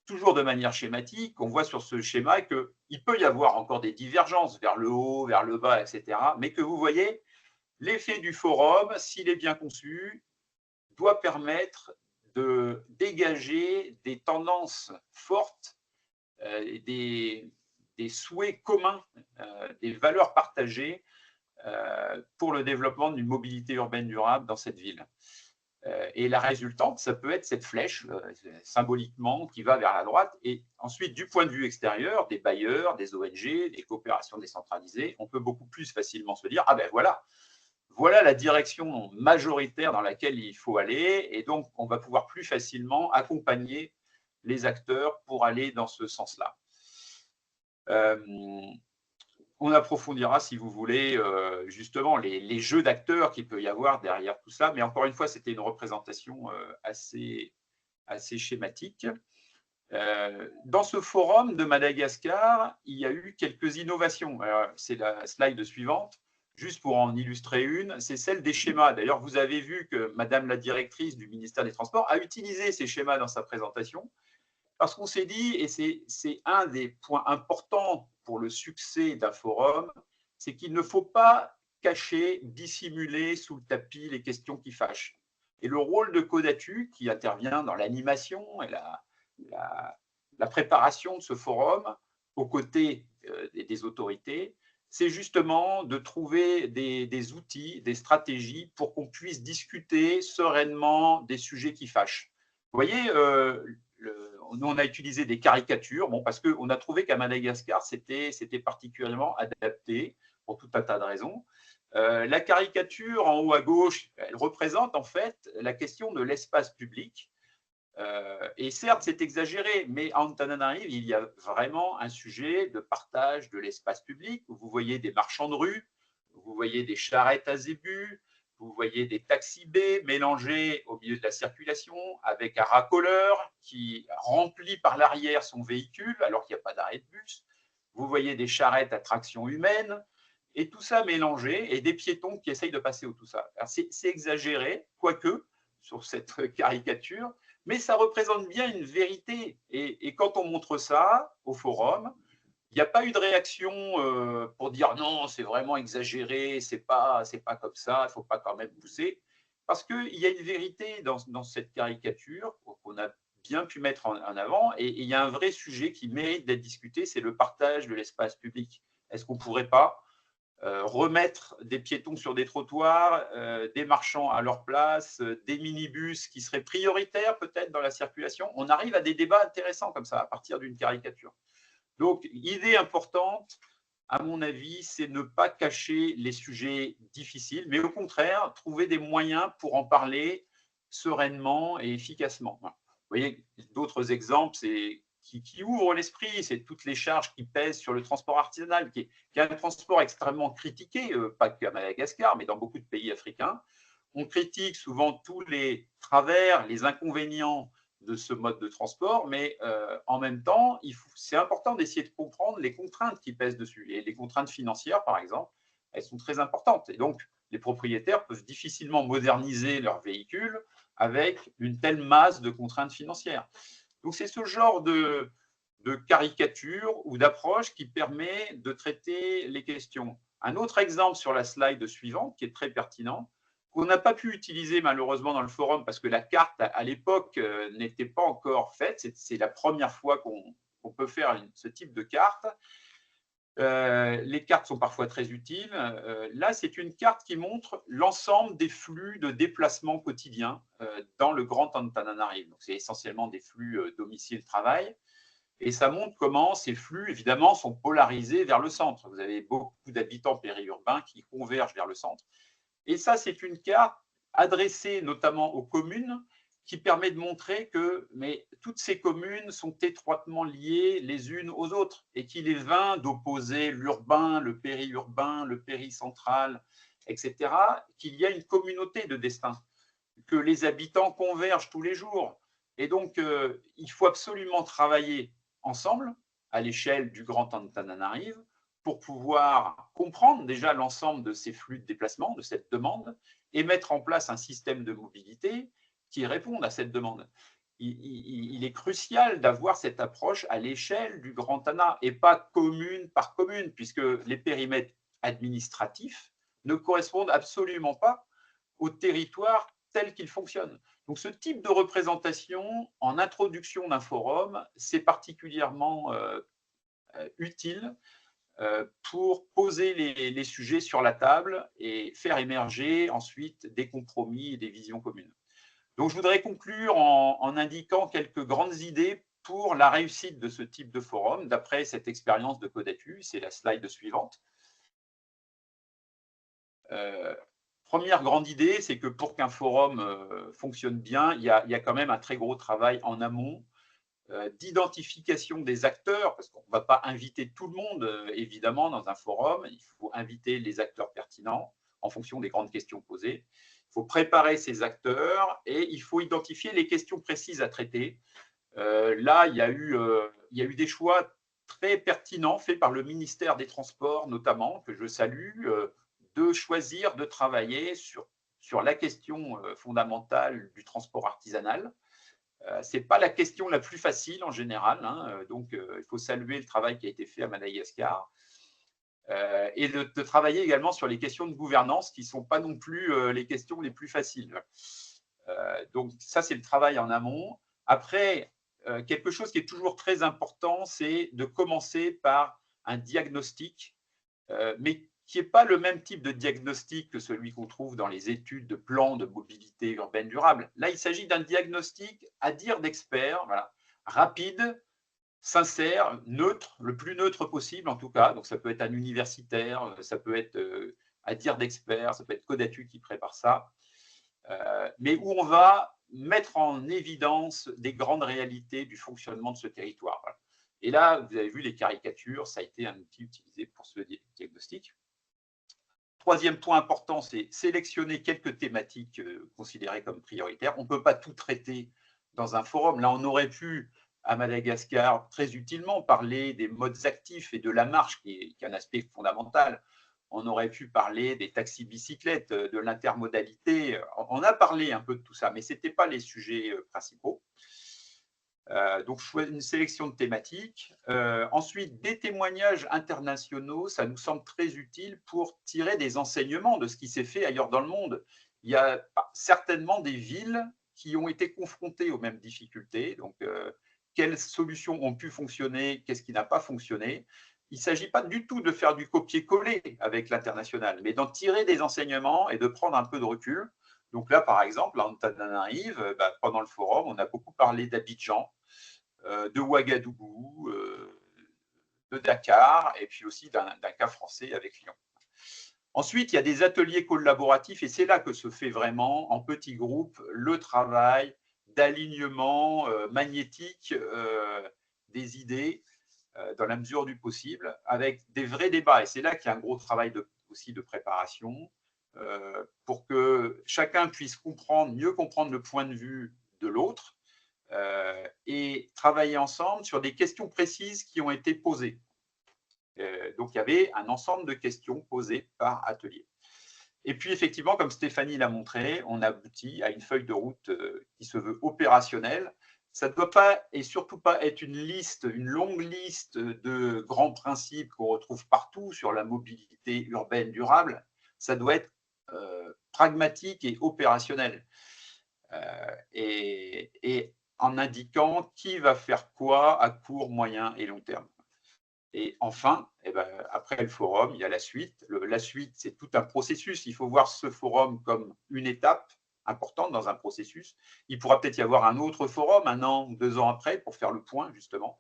toujours de manière schématique, on voit sur ce schéma qu'il peut y avoir encore des divergences vers le haut, vers le bas, etc. Mais que vous voyez, l'effet du forum, s'il est bien conçu, doit permettre de dégager des tendances fortes, des souhaits communs, des valeurs partagées pour le développement d'une mobilité urbaine durable dans cette ville. Et la résultante, ça peut être cette flèche, symboliquement, qui va vers la droite. Et ensuite, du point de vue extérieur, des bailleurs, des ONG, des coopérations décentralisées, on peut beaucoup plus facilement se dire, ah ben voilà la direction majoritaire dans laquelle il faut aller, et donc on va pouvoir plus facilement accompagner les acteurs pour aller dans ce sens-là. On approfondira, si vous voulez, justement les jeux d'acteurs qu'il peut y avoir derrière tout ça, mais encore une fois, c'était une représentation assez schématique. Dans ce forum de Madagascar, il y a eu quelques innovations. C'est la slide suivante. Juste pour en illustrer une, c'est celle des schémas. D'ailleurs, vous avez vu que Madame la directrice du ministère des Transports a utilisé ces schémas dans sa présentation, parce qu'on s'est dit, et c'est un des points importants pour le succès d'un forum, c'est qu'il ne faut pas cacher, dissimuler sous le tapis les questions qui fâchent. Et le rôle de Codatu, qui intervient dans l'animation et la préparation de ce forum, aux côtés des autorités, c'est justement de trouver des outils, des stratégies pour qu'on puisse discuter sereinement des sujets qui fâchent. Vous voyez, nous, on a utilisé des caricatures, bon, parce qu'on a trouvé qu'à Madagascar, c'était particulièrement adapté pour tout un tas de raisons. La caricature en haut à gauche, elle représente en fait la question de l'espace public. Et certes, c'est exagéré, mais à Antananarive, il y a vraiment un sujet de partage de l'espace public. Vous voyez des marchands de rue, vous voyez des charrettes à zébus, vous voyez des taxis B mélangés au milieu de la circulation avec un racoleur qui remplit par l'arrière son véhicule alors qu'il n'y a pas d'arrêt de bus. Vous voyez des charrettes à traction humaine et tout ça mélangé et des piétons qui essayent de passer au tout ça. C'est exagéré, quoique, sur cette caricature, mais ça représente bien une vérité. Et quand on montre ça au forum, il n'y a pas eu de réaction pour dire non, c'est vraiment exagéré, c'est pas comme ça, il ne faut pas quand même pousser. Parce qu'il y a une vérité dans cette caricature qu'on a bien pu mettre en avant, et il y a un vrai sujet qui mérite d'être discuté, c'est le partage de l'espace public. Est-ce qu'on ne pourrait pas remettre des piétons sur des trottoirs, des marchands à leur place, des minibus qui seraient prioritaires peut-être dans la circulation? On arrive à des débats intéressants comme ça à partir d'une caricature. Donc, idée importante, à mon avis, c'est ne pas cacher les sujets difficiles, mais au contraire, trouver des moyens pour en parler sereinement et efficacement. Vous voyez, d'autres exemples, c'est qui ouvrent l'esprit, c'est toutes les charges qui pèsent sur le transport artisanal, qui est un transport extrêmement critiqué, pas qu'à Madagascar, mais dans beaucoup de pays africains. On critique souvent tous les travers, les inconvénients de ce mode de transport, mais en même temps, c'est important d'essayer de comprendre les contraintes qui pèsent dessus. Et les contraintes financières, par exemple, elles sont très importantes. Et donc, les propriétaires peuvent difficilement moderniser leurs véhicules avec une telle masse de contraintes financières. Donc, c'est ce genre de caricature ou d'approche qui permet de traiter les questions. Un autre exemple sur la slide suivante, qui est très pertinent, qu'on n'a pas pu utiliser malheureusement dans le forum parce que la carte à l'époque n'était pas encore faite. C'est la première fois qu'on peut faire ce type de carte. Les cartes sont parfois très utiles. Là, c'est une carte qui montre l'ensemble des flux de déplacement quotidiens dans le Grand Antananarive. C'est essentiellement des flux domicile-travail. Et ça montre comment ces flux, évidemment, sont polarisés vers le centre. Vous avez beaucoup d'habitants périurbains qui convergent vers le centre. Et ça, c'est une carte adressée notamment aux communes qui permet de montrer que toutes ces communes sont étroitement liées les unes aux autres et qu'il est vain d'opposer l'urbain, le périurbain, le péricentral, etc., qu'il y a une communauté de destin, que les habitants convergent tous les jours. Et donc, il faut absolument travailler ensemble à l'échelle du Grand Antananarive pour pouvoir comprendre déjà l'ensemble de ces flux de déplacement, de cette demande, et mettre en place un système de mobilité qui réponde à cette demande. Il est crucial d'avoir cette approche à l'échelle du Grand Anna et pas commune par commune, puisque les périmètres administratifs ne correspondent absolument pas au territoire tel qu'il fonctionne. Donc, ce type de représentation en introduction d'un forum, c'est particulièrement utile pour poser les sujets sur la table et faire émerger ensuite des compromis et des visions communes. Donc, je voudrais conclure en indiquant quelques grandes idées pour la réussite de ce type de forum, d'après cette expérience de Codatu. C'est la slide suivante. Première grande idée, c'est que pour qu'un forum fonctionne bien, il y a quand même un très gros travail en amont d'identification des acteurs, parce qu'on ne va pas inviter tout le monde, évidemment, dans un forum. Il faut inviter les acteurs pertinents en fonction des grandes questions posées. Il faut préparer ces acteurs et il faut identifier les questions précises à traiter. Là, il y a eu des choix très pertinents faits par le ministère des Transports, notamment, que je salue, de choisir de travailler sur la question fondamentale du transport artisanal. Ce n'est pas la question la plus facile en général, hein, donc il faut saluer le travail qui a été fait à Madagascar. Et de travailler également sur les questions de gouvernance qui ne sont pas non plus les questions les plus faciles. Donc ça, c'est le travail en amont. Après, quelque chose qui est toujours très important, c'est de commencer par un diagnostic mais qui n'est pas le même type de diagnostic que celui qu'on trouve dans les études de plans de mobilité urbaine durable. Là, il s'agit d'un diagnostic à dire d'experts, voilà, rapide, sincère, neutre, le plus neutre possible en tout cas. Donc ça peut être un universitaire, ça peut être à dire d'experts, ça peut être Codatu qui prépare ça, mais où on va mettre en évidence des grandes réalités du fonctionnement de ce territoire. Voilà. Et là, vous avez vu les caricatures, ça a été un outil utilisé pour ce diagnostic. Troisième point important, c'est sélectionner quelques thématiques considérées comme prioritaires. On ne peut pas tout traiter dans un forum. Là, on aurait pu, à Madagascar, très utilement parler des modes actifs et de la marche, qui est un aspect fondamental. On aurait pu parler des taxis bicyclettes, de l'intermodalité. On a parlé un peu de tout ça, mais ce n'étaient pas les sujets principaux. Donc, une sélection de thématiques. Ensuite, des témoignages internationaux, ça nous semble très utile pour tirer des enseignements de ce qui s'est fait ailleurs dans le monde. Il y a certainement des villes qui ont été confrontées aux mêmes difficultés. Donc, quelles solutions ont pu fonctionner, qu'est-ce qui n'a pas fonctionné. Il ne s'agit pas du tout de faire du copier-coller avec l'international, mais d'en tirer des enseignements et de prendre un peu de recul. Donc là, par exemple, à Antananarive, pendant le forum, on a beaucoup parlé d'Abidjan, de Ouagadougou, de Dakar, et puis aussi d'un cas français avec Lyon. Ensuite, il y a des ateliers collaboratifs, et c'est là que se fait vraiment, en petits groupes, le travail d'alignement magnétique des idées dans la mesure du possible, avec des vrais débats. Et c'est là qu'il y a un gros travail aussi de préparation, pour que chacun puisse mieux comprendre le point de vue de l'autre, et travailler ensemble sur des questions précises qui ont été posées. Donc, il y avait un ensemble de questions posées par atelier. Et puis, effectivement, comme Stéphanie l'a montré, on aboutit à une feuille de route qui se veut opérationnelle. Ça ne doit pas, et surtout pas, être une longue liste de grands principes qu'on retrouve partout sur la mobilité urbaine durable. Ça doit être pragmatique et opérationnel. Et en indiquant qui va faire quoi à court, moyen et long terme. Et enfin, après le forum, il y a la suite. La suite, c'est tout un processus. Il faut voir ce forum comme une étape importante dans un processus. Il pourra peut-être y avoir un autre forum 1 an ou 2 ans après pour faire le point, justement.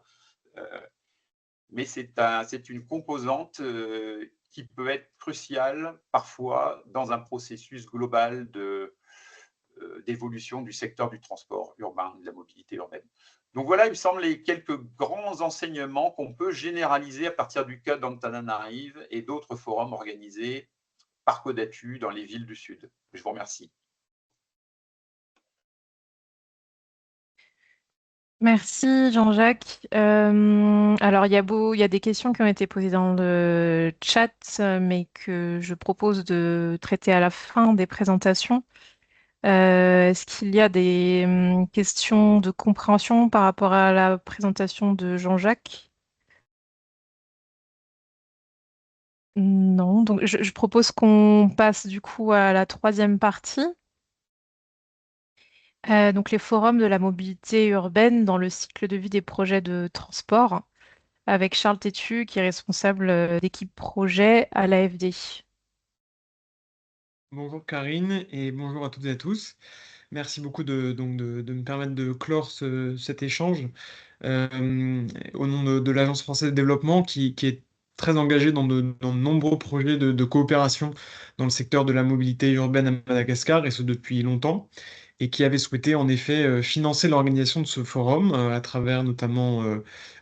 Mais c'est une composante qui peut être cruciale parfois dans un processus global d'évolution du secteur du transport urbain, de la mobilité urbaine. Donc voilà, il me semble, les quelques grands enseignements qu'on peut généraliser à partir du cas d'Antananarive et d'autres forums organisés par Codatu dans les villes du Sud. Je vous remercie. Merci Jean-Jacques. Alors, il y a des questions qui ont été posées dans le chat, mais que je propose de traiter à la fin des présentations. Est-ce qu'il y a des questions de compréhension par rapport à la présentation de Jean-Jacques? Non, donc je propose qu'on passe du coup à la troisième partie. Donc les forums de la mobilité urbaine dans le cycle de vie des projets de transport, avec Charles Tétu, qui est responsable d'équipe projet à l'AFD. Bonjour Karine et bonjour à toutes et à tous. Merci beaucoup de me permettre de clore cet échange au nom de l'Agence française de développement qui est très engagée dans de nombreux projets de coopération dans le secteur de la mobilité urbaine à Madagascar, et ce depuis longtemps, et qui avait souhaité en effet financer l'organisation de ce forum à travers notamment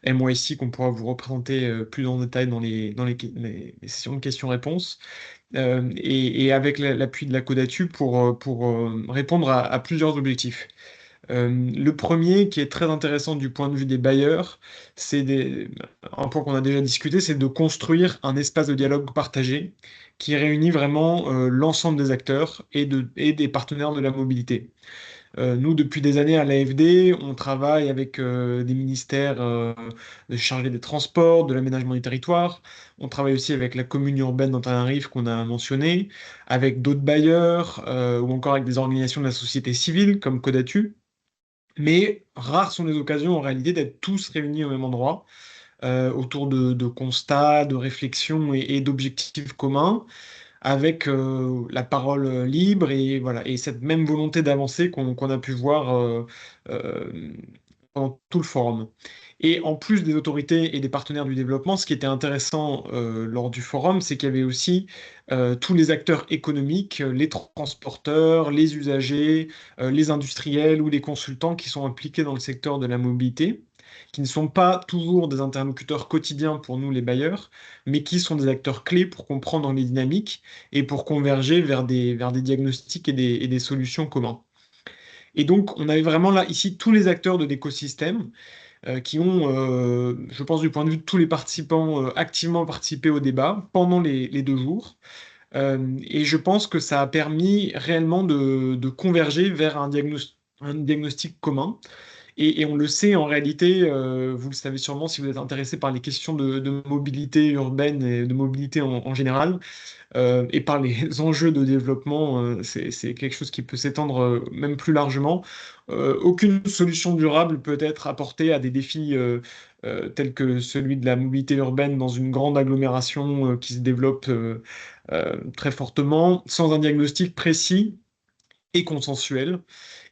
MYC, qu'on pourra vous représenter plus en détail dans les sessions de questions-réponses. Et avec l'appui de la Codatu pour répondre à plusieurs objectifs. Le premier, qui est très intéressant du point de vue des bailleurs, c'est un point qu'on a déjà discuté, c'est de construire un espace de dialogue partagé qui réunit vraiment l'ensemble des acteurs et des partenaires de la mobilité. Nous, depuis des années à l'AFD, on travaille avec des ministères chargés des transports, de l'aménagement du territoire. On travaille aussi avec la commune urbaine d'Antananarive qu'on a mentionné, avec d'autres bailleurs ou encore avec des organisations de la société civile comme Codatu. Mais rares sont les occasions en réalité d'être tous réunis au même endroit. autour de constats, de réflexions et d'objectifs communs, avec la parole libre et, voilà, et cette même volonté d'avancer qu'on a pu voir euh, pendant tout le forum. Et en plus des autorités et des partenaires du développement, ce qui était intéressant lors du forum, c'est qu'il y avait aussi tous les acteurs économiques, les transporteurs, les usagers, les industriels ou les consultants qui sont impliqués dans le secteur de la mobilité, qui ne sont pas toujours des interlocuteurs quotidiens pour nous, les bailleurs, mais qui sont des acteurs clés pour comprendre les dynamiques et pour converger vers des diagnostics et des solutions communs. Et donc, on avait vraiment là, ici, tous les acteurs de l'écosystème qui ont, je pense, du point de vue de tous les participants, activement participé au débat pendant les 2 jours. Et je pense que ça a permis réellement de converger vers un diagnostic commun. Et on le sait en réalité, vous le savez sûrement si vous êtes intéressé par les questions de mobilité urbaine et de mobilité en général, et par les enjeux de développement, c'est quelque chose qui peut s'étendre même plus largement. Aucune solution durable peut être apportée à des défis tels que celui de la mobilité urbaine dans une grande agglomération qui se développe très fortement, sans un diagnostic précis et consensuel.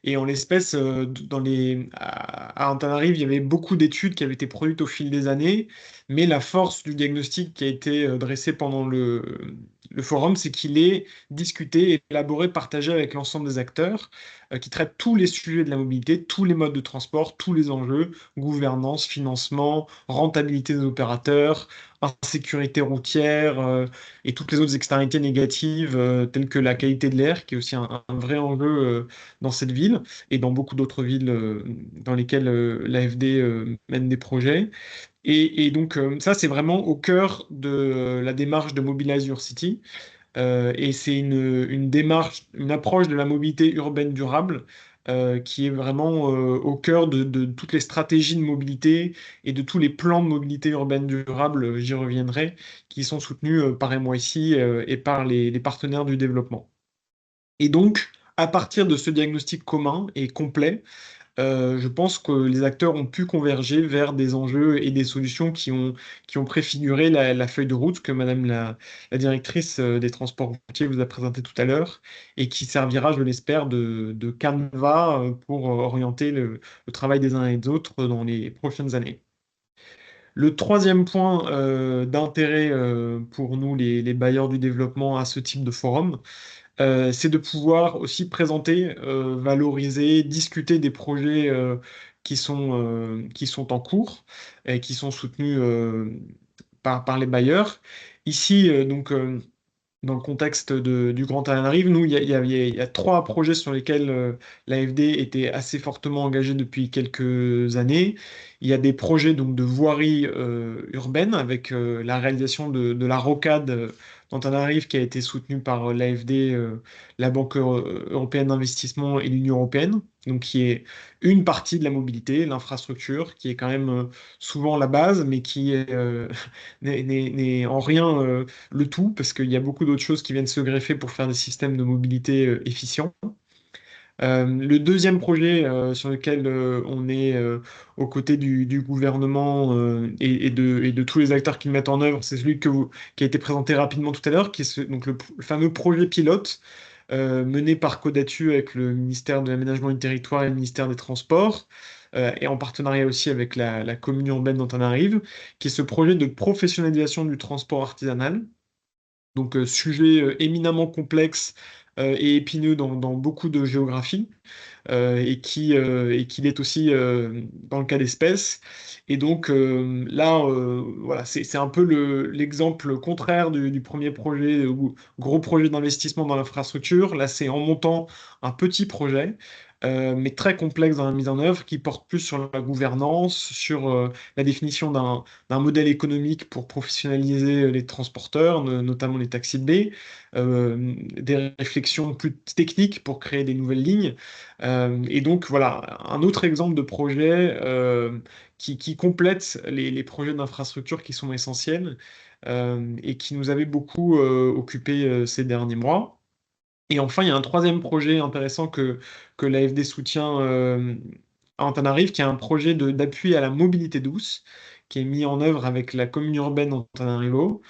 Et en l'espèce, à Antananarive, il y avait beaucoup d'études qui avaient été produites au fil des années, mais la force du diagnostic qui a été dressé pendant le forum, c'est qu'il est discuté, élaboré, partagé avec l'ensemble des acteurs, qui traitent tous les sujets de la mobilité, tous les modes de transport, tous les enjeux, gouvernance, financement, rentabilité des opérateurs, insécurité routière, et toutes les autres externalités négatives, telles que la qualité de l'air, qui est aussi un vrai enjeu dans cette ville et dans beaucoup d'autres villes dans lesquelles l'AFD mène des projets. Et donc, ça, c'est vraiment au cœur de la démarche de Mobilize Your City. Et c'est une démarche, une approche de la mobilité urbaine durable qui est vraiment au cœur de toutes les stratégies de mobilité et de tous les plans de mobilité urbaine durable, j'y reviendrai, qui sont soutenus par MYC et par les partenaires du développement. Et donc, à partir de ce diagnostic commun et complet, je pense que les acteurs ont pu converger vers des enjeux et des solutions qui ont préfiguré la feuille de route que Madame la directrice des transports routiers vous a présentée tout à l'heure et qui servira, je l'espère, de canevas pour orienter le travail des uns et des autres dans les prochaines années. Le troisième point d'intérêt pour nous, les bailleurs du développement, à ce type de forum, c'est de pouvoir aussi présenter, valoriser, discuter des projets qui sont en cours et qui sont soutenus par les bailleurs. Ici, dans le contexte du Grand Anarive, nous, il y a 3 projets sur lesquels l'AFD était assez fortement engagée depuis quelques années. Il y a des projets donc, de voirie urbaine avec la réalisation de la rocade d'Antananarive qui a été soutenue par l'AFD, la Banque européenne d'investissement et l'Union européenne, donc qui est une partie de la mobilité, l'infrastructure, qui est quand même souvent la base, mais qui n'est en rien le tout, parce qu'il y a beaucoup d'autres choses qui viennent se greffer pour faire des systèmes de mobilité efficients. Le deuxième projet sur lequel on est aux côtés du gouvernement et de tous les acteurs qui le mettent en œuvre, c'est celui qui a été présenté rapidement tout à l'heure, qui est donc le fameux projet pilote mené par Codatu avec le ministère de l'Aménagement du Territoire et le ministère des Transports, et en partenariat aussi avec la commune urbaine dont on arrive, qui est ce projet de professionnalisation du transport artisanal. Donc, sujet éminemment complexe et épineux dans beaucoup de géographies, et qui l'est aussi dans le cas d'espèce. Et donc là, voilà, c'est un peu l'exemple contraire du premier projet, ou gros projet d'investissement dans l'infrastructure. Là, c'est en montant un petit projet, mais très complexe dans la mise en œuvre, qui porte plus sur la gouvernance, sur la définition d'un modèle économique pour professionnaliser les transporteurs, notamment les taxis de baie, des réflexions plus techniques pour créer des nouvelles lignes. Et donc voilà, un autre exemple de projet qui complète les projets d'infrastructure qui sont essentiels et qui nous avait beaucoup occupé ces derniers mois. Et enfin, il y a un troisième projet intéressant que l'AFD soutient à Antananarive, qui est un projet d'appui à la mobilité douce, qui est mis en œuvre avec la commune urbaine d'Antananarivo.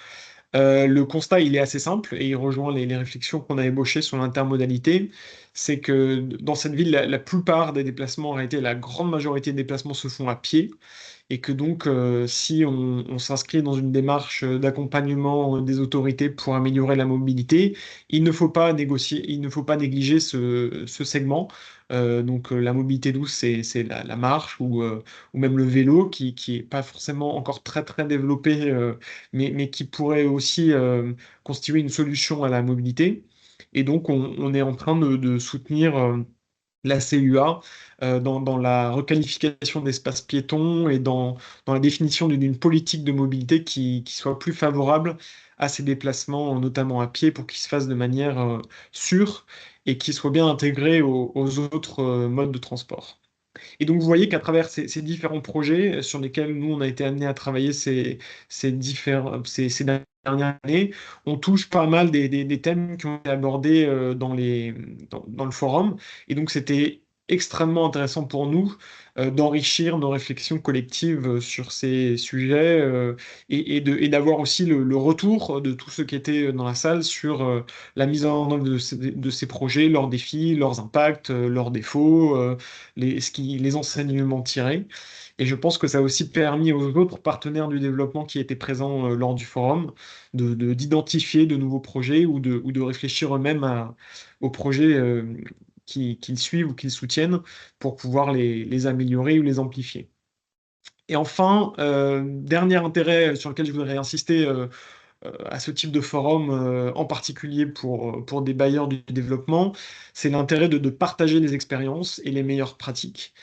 Le constat, il est assez simple et il rejoint les réflexions qu'on a ébauchées sur l'intermodalité. C'est que dans cette ville, la plupart des déplacements, en réalité, la grande majorité des déplacements se font à pied et que donc, si on s'inscrit dans une démarche d'accompagnement des autorités pour améliorer la mobilité, il ne faut pas négocier, il ne faut pas négliger ce segment. Donc, la mobilité douce, c'est la marche ou même le vélo qui est pas forcément encore très très développé, mais qui pourrait aussi constituer une solution à la mobilité. Et donc, on est en train de soutenir la CUA dans la requalification d'espaces piétons et dans la définition d'une politique de mobilité qui soit plus favorable à ces déplacements, notamment à pied, pour qu'ils se fassent de manière sûre et qu'ils soient bien intégrés aux autres modes de transport. Et donc, vous voyez qu'à travers ces différents projets sur lesquels nous, on a été amenés à travailler ces dernières années, on touche pas mal des thèmes qui ont été abordés dans le forum. Et donc, c'était extrêmement intéressant pour nous d'enrichir nos réflexions collectives sur ces sujets et d'avoir aussi le retour de tous ceux qui étaient dans la salle sur la mise en œuvre de ces projets, leurs défis, leurs impacts, leurs défauts, les enseignements tirés. Et je pense que ça a aussi permis aux autres partenaires du développement qui étaient présents lors du forum d'identifier de nouveaux projets ou de réfléchir eux-mêmes aux projets qu'ils suivent ou qu'ils soutiennent pour pouvoir les améliorer ou les amplifier. Et enfin, dernier intérêt sur lequel je voudrais insister à ce type de forum, en particulier pour des bailleurs du développement, c'est l'intérêt de partager les expériences et les meilleures pratiques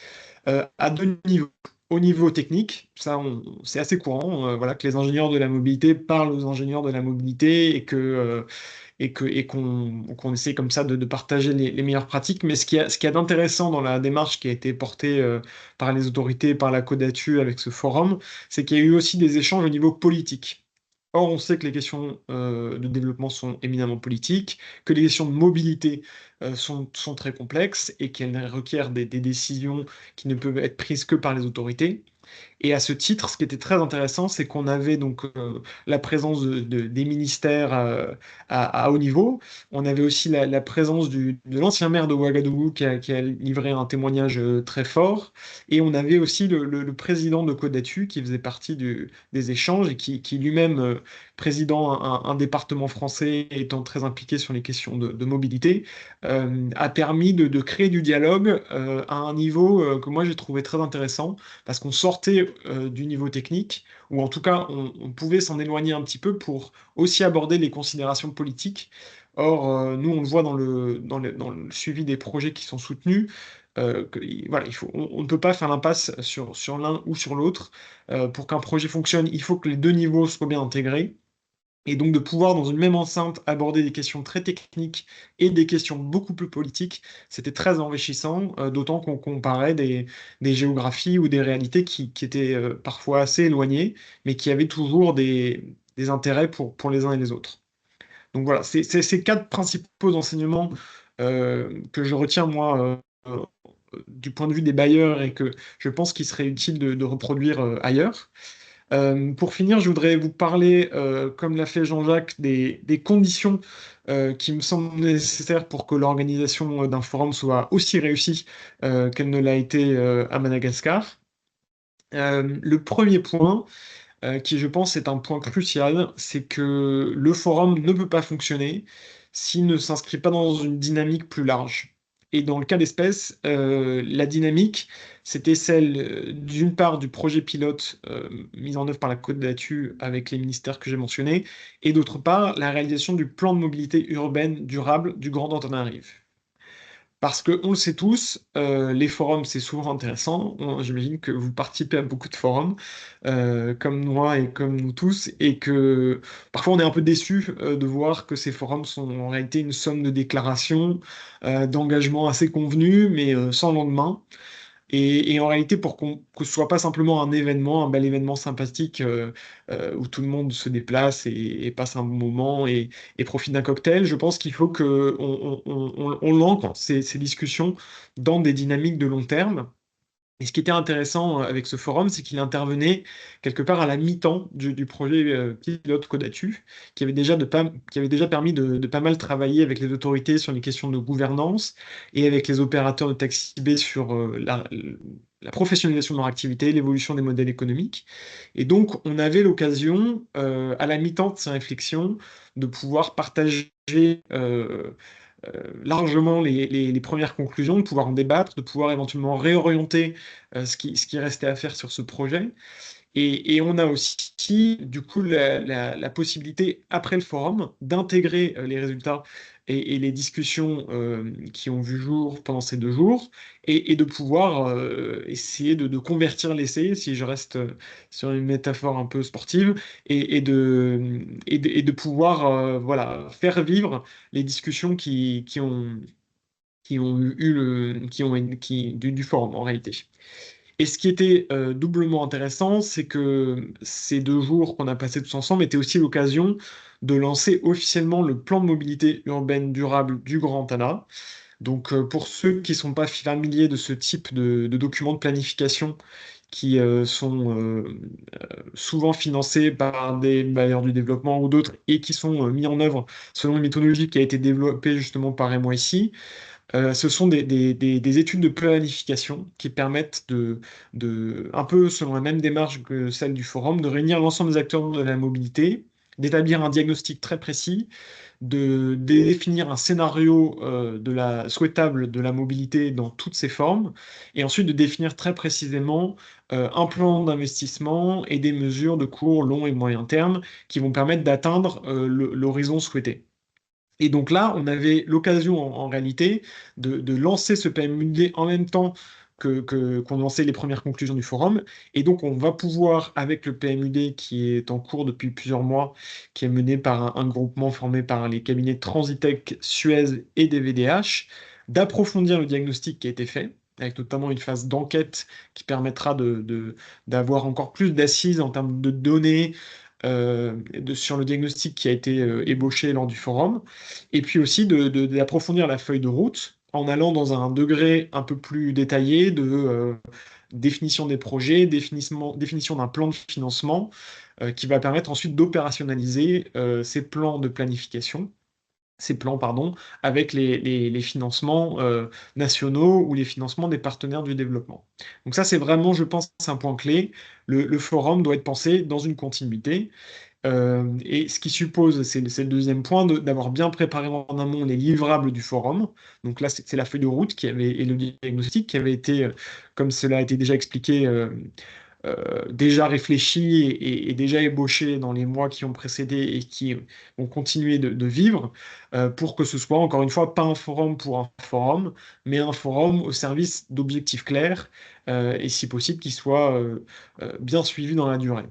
à deux niveaux. Au niveau technique, ça, c'est assez courant, voilà, que les ingénieurs de la mobilité parlent aux ingénieurs de la mobilité et qu'on essaie comme ça de partager les meilleures pratiques. Mais ce qu'il y a d'intéressant dans la démarche qui a été portée par les autorités, par la Codatu avec ce forum, c'est qu'il y a eu aussi des échanges au niveau politique. Or, on sait que les questions de développement sont éminemment politiques, que les questions de mobilité sont très complexes et qu'elles requièrent des décisions qui ne peuvent être prises que par les autorités. Et à ce titre, ce qui était très intéressant, c'est qu'on avait donc la présence des ministères à haut niveau. On avait aussi la présence de l'ancien maire de Ouagadougou qui a livré un témoignage très fort. Et on avait aussi le président de Codatu qui faisait partie des échanges et qui lui-même, président un département français étant très impliqué sur les questions de mobilité, a permis de créer du dialogue à un niveau que moi j'ai trouvé très intéressant parce qu'on sortait du niveau technique, ou en tout cas on pouvait s'en éloigner un petit peu pour aussi aborder les considérations politiques. Or, nous, on le voit dans le suivi des projets qui sont soutenus, voilà, on ne peut pas faire l'impasse sur l'un ou sur l'autre. Pour qu'un projet fonctionne, il faut que les deux niveaux soient bien intégrés. Et donc de pouvoir, dans une même enceinte, aborder des questions très techniques et des questions beaucoup plus politiques, c'était très enrichissant, d'autant qu'on comparait des géographies ou des réalités qui étaient parfois assez éloignées, mais qui avaient toujours des intérêts pour les uns et les autres. Donc voilà, c'est ces quatre principaux enseignements que je retiens, moi, du point de vue des bailleurs et que je pense qu'il serait utile de reproduire ailleurs. Pour finir, je voudrais vous parler, comme l'a fait Jean-Jacques, des conditions qui me semblent nécessaires pour que l'organisation d'un forum soit aussi réussie qu'elle ne l'a été à Madagascar. Le premier point, qui je pense est un point crucial, c'est que le forum ne peut pas fonctionner s'il ne s'inscrit pas dans une dynamique plus large. Et dans le cas d'espèce, la dynamique, c'était celle d'une part du projet pilote mis en œuvre par la Côte d'Atu avec les ministères que j'ai mentionnés, et d'autre part la réalisation du plan de mobilité urbaine durable du Grand Antananarivo. Parce que on le sait tous, les forums, c'est souvent intéressant. J'imagine que vous participez à beaucoup de forums, comme moi et comme nous tous, et que parfois on est un peu déçu de voir que ces forums sont en réalité une somme de déclarations, d'engagements assez convenus, mais sans lendemain. Et en réalité, que ce soit pas simplement un événement, un bel événement sympathique où tout le monde se déplace et passe un bon moment et profite d'un cocktail, je pense qu'il faut qu'on l'ancre ces discussions dans des dynamiques de long terme Et ce qui était intéressant avec ce forum, c'est qu'il intervenait quelque part à la mi-temps du projet pilote Codatu, qui avait déjà permis de pas mal travailler avec les autorités sur les questions de gouvernance et avec les opérateurs de taxi B sur la professionnalisation de leur activité, l'évolution des modèles économiques. Et donc, on avait l'occasion, à la mi-temps de ces réflexions, de pouvoir partager largement les premières conclusions, de pouvoir en débattre, de pouvoir éventuellement réorienter ce qui restait à faire sur ce projet. Et on a aussi, du coup, la possibilité, après le forum, d'intégrer les résultats et les discussions qui ont vu jour pendant ces 2 jours et de pouvoir essayer de convertir l'essai, si je reste sur une métaphore un peu sportive, et de pouvoir voilà, faire vivre les discussions qui ont eu du forum en réalité. Et ce qui était doublement intéressant, c'est que ces 2 jours qu'on a passés tous ensemble étaient aussi l'occasion de lancer officiellement le plan de mobilité urbaine durable du Grand Anna. Donc pour ceux qui ne sont pas familiers de ce type de documents de planification qui sont souvent financés par des bailleurs du développement ou d'autres et qui sont mis en œuvre selon une méthodologie qui a été développée justement par MYC, ce sont des études de planification qui permettent un peu selon la même démarche que celle du forum, de réunir l'ensemble des acteurs de la mobilité, d'établir un diagnostic très précis, de définir un scénario souhaitable de la mobilité dans toutes ses formes, et ensuite de définir très précisément un plan d'investissement et des mesures de court, long et moyen terme qui vont permettre d'atteindre l'horizon souhaité. Et donc là, on avait l'occasion en réalité de lancer ce PMUD en même temps qu'on lançait les premières conclusions du forum. Et donc, on va pouvoir, avec le PMUD qui est en cours depuis plusieurs mois, qui est mené par un groupement formé par les cabinets Transitech, Suez et DVDH, d'approfondir le diagnostic qui a été fait, avec notamment une phase d'enquête qui permettra d'avoir encore plus d'assises en termes de données, sur le diagnostic qui a été ébauché lors du forum, et puis aussi d'approfondir la feuille de route en allant dans un degré un peu plus détaillé de définition des projets, définition d'un plan de financement qui va permettre ensuite d'opérationnaliser ces plans de planification ces plans, pardon, avec les financements nationaux ou les financements des partenaires du développement. Donc ça, c'est vraiment, je pense, un point clé. Le forum doit être pensé dans une continuité. Et ce qui suppose, c'est le deuxième point, d'avoir bien préparé en amont les livrables du forum. Donc là, c'est la feuille de route et le diagnostic qui avait été, comme cela a été déjà expliqué, déjà réfléchi et déjà ébauché dans les mois qui ont précédé et qui vont continuer de vivre, pour que ce soit, encore une fois, pas un forum pour un forum, mais un forum au service d'objectifs clairs, et si possible, qui soit bien suivi dans la durée.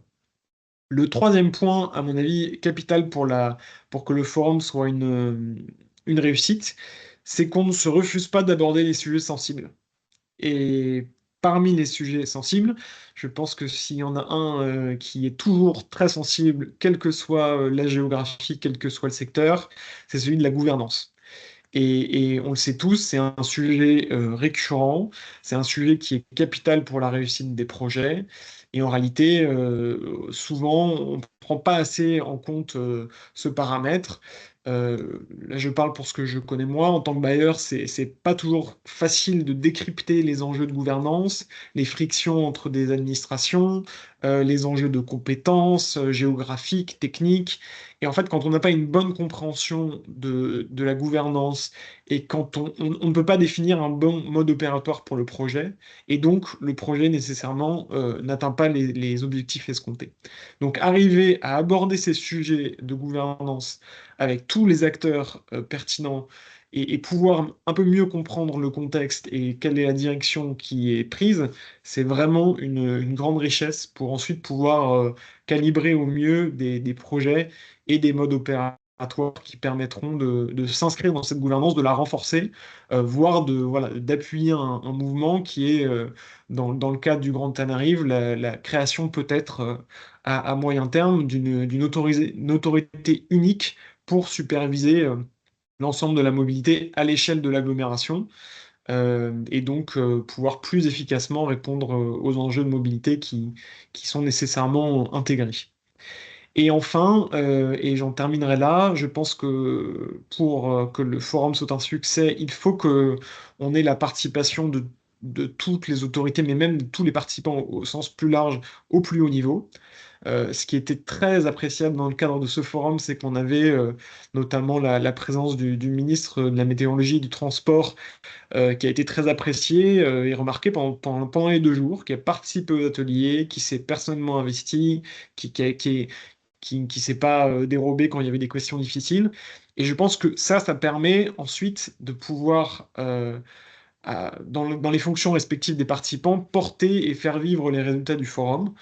Le troisième point, à mon avis, capital pour que le forum soit une réussite, c'est qu'on ne se refuse pas d'aborder les sujets sensibles. Et parmi les sujets sensibles, je pense que s'il y en a un qui est toujours très sensible, quelle que soit la géographie, quel que soit le secteur, c'est celui de la gouvernance. Et on le sait tous, c'est un sujet récurrent, c'est un sujet qui est capital pour la réussite des projets. Et en réalité, souvent, on ne prend pas assez en compte ce paramètre. Là, je parle pour ce que je connais moi. En tant que bailleur, c'est pas toujours facile de décrypter les enjeux de gouvernance, les frictions entre des administrations, les enjeux de compétences géographiques, techniques. Et en fait, quand on n'a pas une bonne compréhension de la gouvernance et quand on ne peut pas définir un bon mode opératoire pour le projet, et donc le projet nécessairement n'atteint pas les objectifs escomptés. Donc arriver à aborder ces sujets de gouvernance avec tous les acteurs pertinents et pouvoir un peu mieux comprendre le contexte et quelle est la direction qui est prise, c'est vraiment une grande richesse pour ensuite pouvoir calibrer au mieux des projets et des modes opératoires qui permettront de s'inscrire dans cette gouvernance, de la renforcer, voire voilà, d'appuyer un mouvement qui est, dans le cadre du Grand Tanarive, la création peut-être à moyen terme d'une autorité unique pour superviser l'ensemble de la mobilité à l'échelle de l'agglomération. et donc pouvoir plus efficacement répondre aux enjeux de mobilité qui sont nécessairement intégrés. Et enfin, et j'en terminerai là, je pense que pour que le forum soit un succès, il faut qu'on ait la participation de toutes les autorités, mais même de tous les participants au sens plus large, au plus haut niveau. Ce qui était très appréciable dans le cadre de ce forum, c'est qu'on avait notamment la présence du ministre de la Météorologie et du Transport, qui a été très apprécié et remarqué pendant les 2 jours, qui a participé aux ateliers, qui s'est personnellement investi, qui s'est pas dérobé quand il y avait des questions difficiles. Et je pense que ça permet ensuite de pouvoir, dans les fonctions respectives des participants, porter et faire vivre les résultats du forum.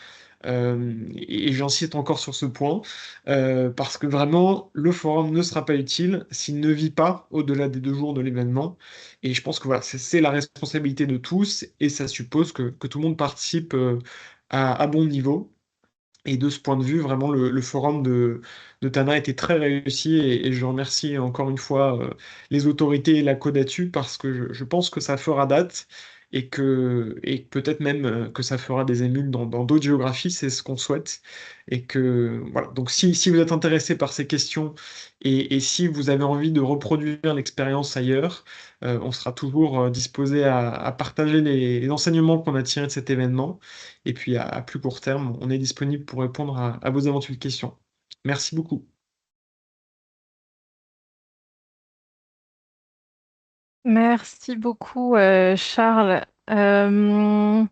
Et j'insiste encore sur ce point, parce que vraiment, le forum ne sera pas utile s'il ne vit pas au-delà des 2 jours de l'événement. Et je pense que voilà, c'est la responsabilité de tous, et ça suppose que tout le monde participe à bon niveau. Et de ce point de vue, vraiment, le forum de Tana a été très réussi, et je remercie encore une fois les autorités et la Codatu, parce que je pense que ça fera date, et peut-être même que ça fera des émules dans d'autres géographies, c'est ce qu'on souhaite. Et que voilà. Donc si vous êtes intéressé par ces questions, et si vous avez envie de reproduire l'expérience ailleurs, on sera toujours disposé à partager les enseignements qu'on a tirés de cet événement. Et puis à plus court terme, on est disponible pour répondre à vos éventuelles questions. Merci beaucoup. Merci beaucoup, Charles. J'en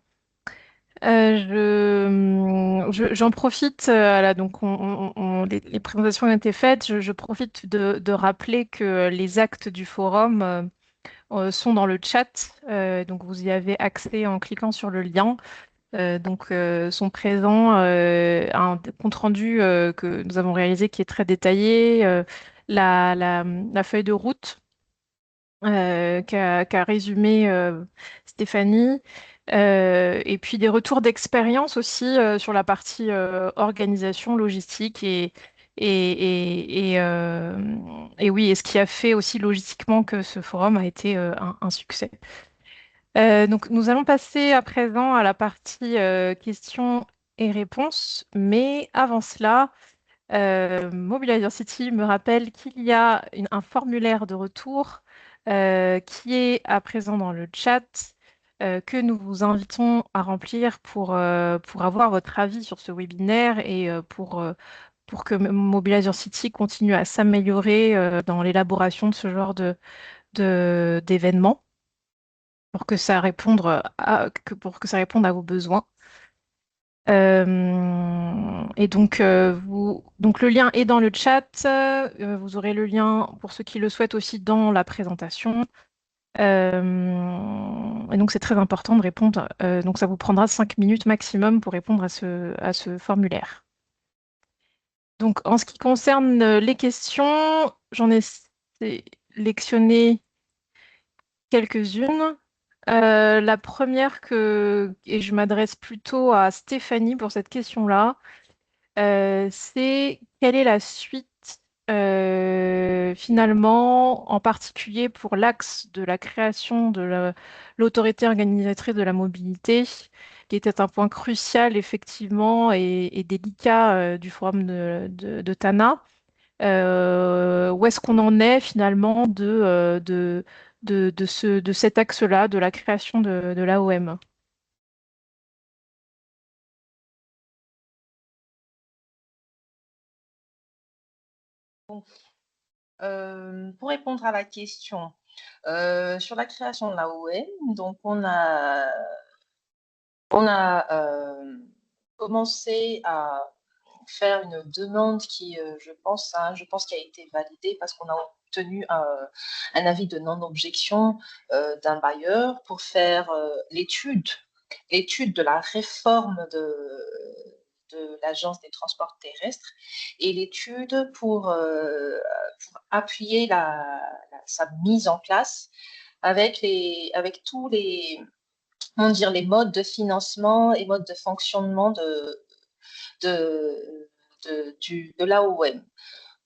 profite, là, donc les présentations ont été faites. Je profite de rappeler que les actes du forum sont dans le chat. Donc vous y avez accès en cliquant sur le lien. Sont présents un compte-rendu que nous avons réalisé qui est très détaillé, la feuille de route qu'a résumé Stéphanie, et puis des retours d'expérience aussi sur la partie organisation, logistique et oui, et ce qui a fait aussi logistiquement que ce forum a été un succès. Donc, nous allons passer à présent à la partie questions et réponses, mais avant cela, Mobilizer City me rappelle qu'il y a un formulaire de retour qui est à présent dans le chat, que nous vous invitons à remplir pour avoir votre avis sur ce webinaire et pour que Mobilizer City continue à s'améliorer dans l'élaboration de ce genre d'événements pour que ça pour que ça réponde à vos besoins. Et donc le lien est dans le chat. Vous aurez le lien pour ceux qui le souhaitent aussi dans la présentation. Et donc c'est très important de répondre. Donc ça vous prendra 5 minutes maximum pour répondre à ce formulaire. Donc en ce qui concerne les questions, j'en ai sélectionné quelques-unes. La première et je m'adresse plutôt à Stéphanie pour cette question-là, c'est quelle est la suite finalement, en particulier pour l'axe de la création de l'autorité organisatrice de la mobilité, qui était un point crucial effectivement et délicat du forum de Tana. Où est-ce qu'on en est finalement de cet axe-là, de la création de l'AOM? Pour répondre à la question sur la création de l'AOM, donc on a commencé à faire une demande qui, je pense qui a été validée parce qu'on a obtenu un avis de non-objection d'un bailleur pour faire l'étude de la réforme de l'Agence des transports terrestres et l'étude pour appuyer sa mise en place avec tous les modes de financement et modes de fonctionnement de l'AOM.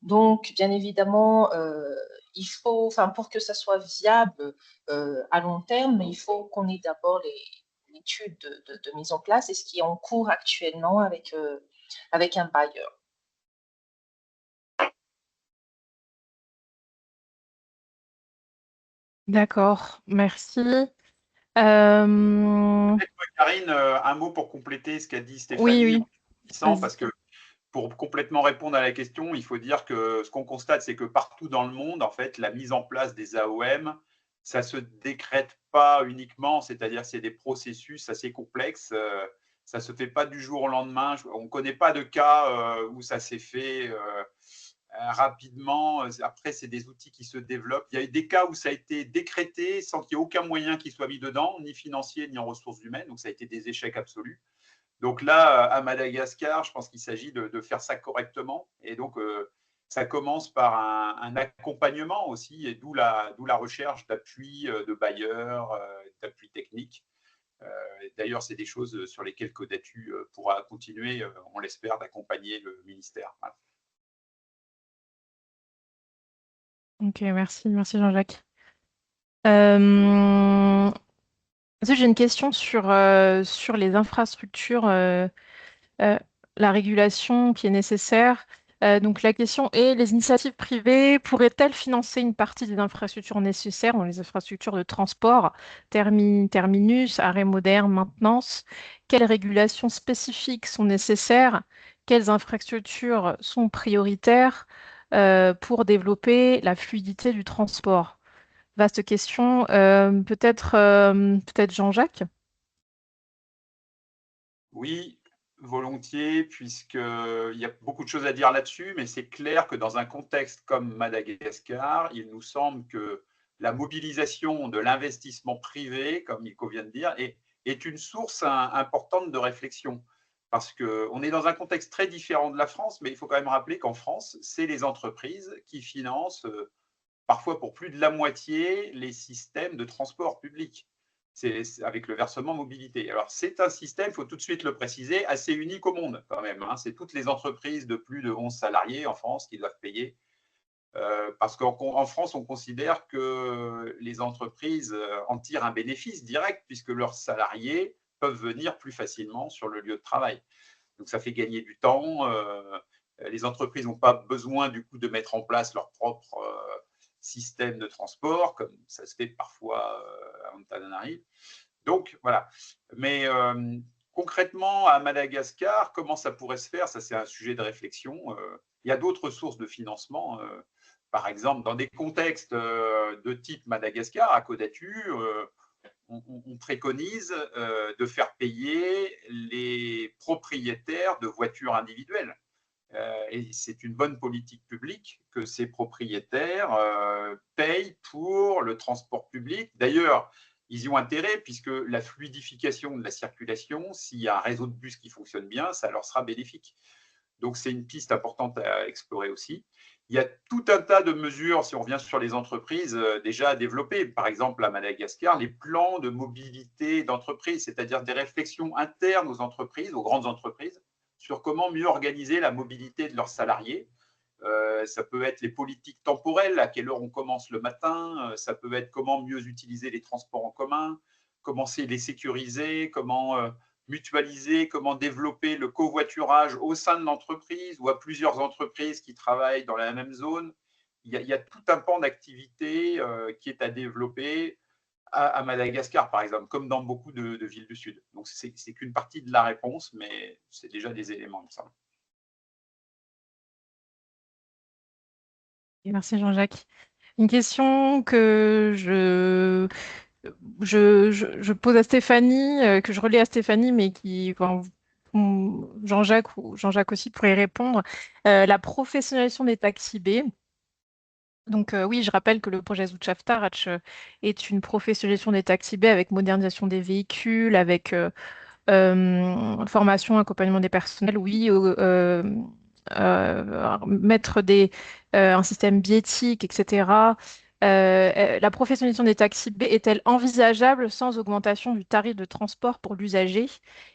Donc, bien évidemment, il faut, enfin, pour que ça soit viable à long terme, il faut qu'on ait d'abord l'étude de mise en place et ce qui est en cours actuellement avec un bailleur. D'accord, merci. Karine, un mot pour compléter ce qu'a dit Oui, Stéphanie, oui, parce vas-y. que pour complètement répondre à la question, il faut dire que ce qu'on constate, c'est que partout dans le monde, en fait, la mise en place des AOM, ça ne se décrète pas uniquement, c'est-à-dire c'est des processus assez complexes. Ça ne se fait pas du jour au lendemain. On ne connaît pas de cas où ça s'est fait rapidement. Après, c'est des outils qui se développent. Il y a eu des cas où ça a été décrété sans qu'il y ait aucun moyen qui soit mis dedans, ni financier, ni en ressources humaines. Donc, ça a été des échecs absolus. Donc là, à Madagascar, je pense qu'il s'agit de faire ça correctement. Et donc, ça commence par un accompagnement aussi, et d'où la recherche d'appui de bailleurs, d'appui technique. D'ailleurs, c'est des choses sur lesquelles Codatu pourra continuer, on l'espère, d'accompagner le ministère. Voilà. Ok, merci Jean-Jacques. Euh, J'ai une question sur les infrastructures, euh, la régulation qui est nécessaire. Donc la question est, les initiatives privées pourraient-elles financer une partie des infrastructures nécessaires, donc les infrastructures de transport, terminus, arrêts modernes, maintenance? Quelles régulations spécifiques sont nécessaires? Quelles infrastructures sont prioritaires pour développer la fluidité du transport? Vaste question. Peut-être Jean-Jacques? Oui, volontiers, puisqu'il y a beaucoup de choses à dire là-dessus, mais c'est clair que dans un contexte comme Madagascar, il nous semble que la mobilisation de l'investissement privé, comme Nico vient de dire, est une source importante de réflexion. Parce qu'on est dans un contexte très différent de la France, mais il faut quand même rappeler qu'en France, c'est les entreprises qui financent parfois pour plus de la moitié les systèmes de transport public. C'est avec le versement mobilité. Alors, c'est un système, il faut tout de suite le préciser, assez unique au monde quand même. Hein. C'est toutes les entreprises de plus de 11 salariés en France qui doivent payer. Parce qu'en France, on considère que les entreprises en tirent un bénéfice direct puisque leurs salariés peuvent venir plus facilement sur le lieu de travail. Donc, ça fait gagner du temps. Les entreprises n'ont pas besoin du coup de mettre en place leur propre système de transport, comme ça se fait parfois à Antananarive. Donc, voilà. Mais concrètement, à Madagascar, comment ça pourrait se faire? Ça, c'est un sujet de réflexion. Il y a d'autres sources de financement. Par exemple, dans des contextes de type Madagascar, à Kodatu, on préconise de faire payer les propriétaires de voitures individuelles. Et c'est une bonne politique publique que ces propriétaires payent pour le transport public. D'ailleurs, ils y ont intérêt puisque la fluidification de la circulation, s'il y a un réseau de bus qui fonctionne bien, ça leur sera bénéfique. Donc, c'est une piste importante à explorer aussi. Il y a tout un tas de mesures, si on revient sur les entreprises, déjà développées. Par exemple, à Madagascar, les plans de mobilité d'entreprise, c'est-à-dire des réflexions internes aux entreprises, aux grandes entreprises, sur comment mieux organiser la mobilité de leurs salariés. Ça peut être les politiques temporelles, à quelle heure on commence le matin, ça peut être comment mieux utiliser les transports en commun, comment les sécuriser, comment mutualiser, comment développer le covoiturage au sein de l'entreprise ou à plusieurs entreprises qui travaillent dans la même zone. Il y a tout un pan d'activités qui est à développer à Madagascar, par exemple, comme dans beaucoup de villes du Sud. Donc, c'est qu'une partie de la réponse, mais c'est déjà des éléments, il me semble. Merci Jean-Jacques. Une question que je pose à Stéphanie, que je relais à Stéphanie, mais Jean-Jacques ou Jean-Jacques aussi pourrait y répondre. La professionnalisation des taxis B. Donc oui, je rappelle que le projet Zuchaftarach est une professionnalisation des taxis B avec modernisation des véhicules, avec formation, accompagnement des personnels, oui, mettre un système biétique, etc. La professionnalisation des taxis B est-elle envisageable sans augmentation du tarif de transport pour l'usager?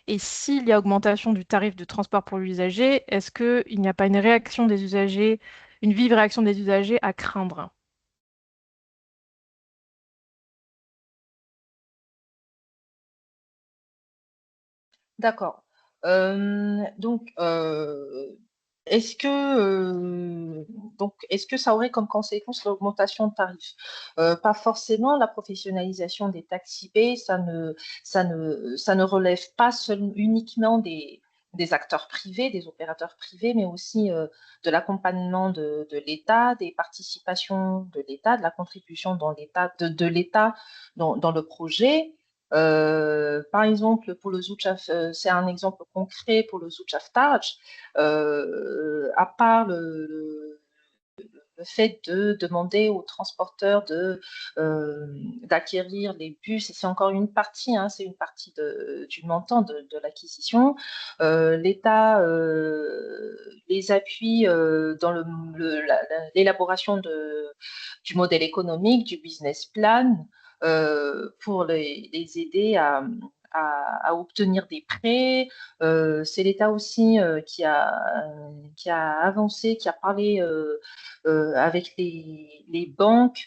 Et s'il y a augmentation du tarif de transport pour l'usager, est-ce qu'il n'y a pas une réaction des usagers, une vive réaction des usagers à craindre? D'accord. Donc, est-ce que ça aurait comme conséquence l'augmentation de tarifs? Pas forcément. La professionnalisation des taxis B, ça ne relève pas uniquement des acteurs privés, des opérateurs privés, mais aussi de l'accompagnement de l'État, des participations de l'État, de la contribution de l'État dans le projet. Par exemple, pour le Zuchaf, c'est un exemple concret pour le Zuchaftarj. À part le fait de demander aux transporteurs d'acquérir les bus, et c'est encore une partie, hein, c'est une partie du montant de l'acquisition. L'État les appuie dans l'élaboration du modèle économique, du business plan, pour les aider à obtenir des prêts. C'est l'État aussi qui a avancé, qui a parlé avec les banques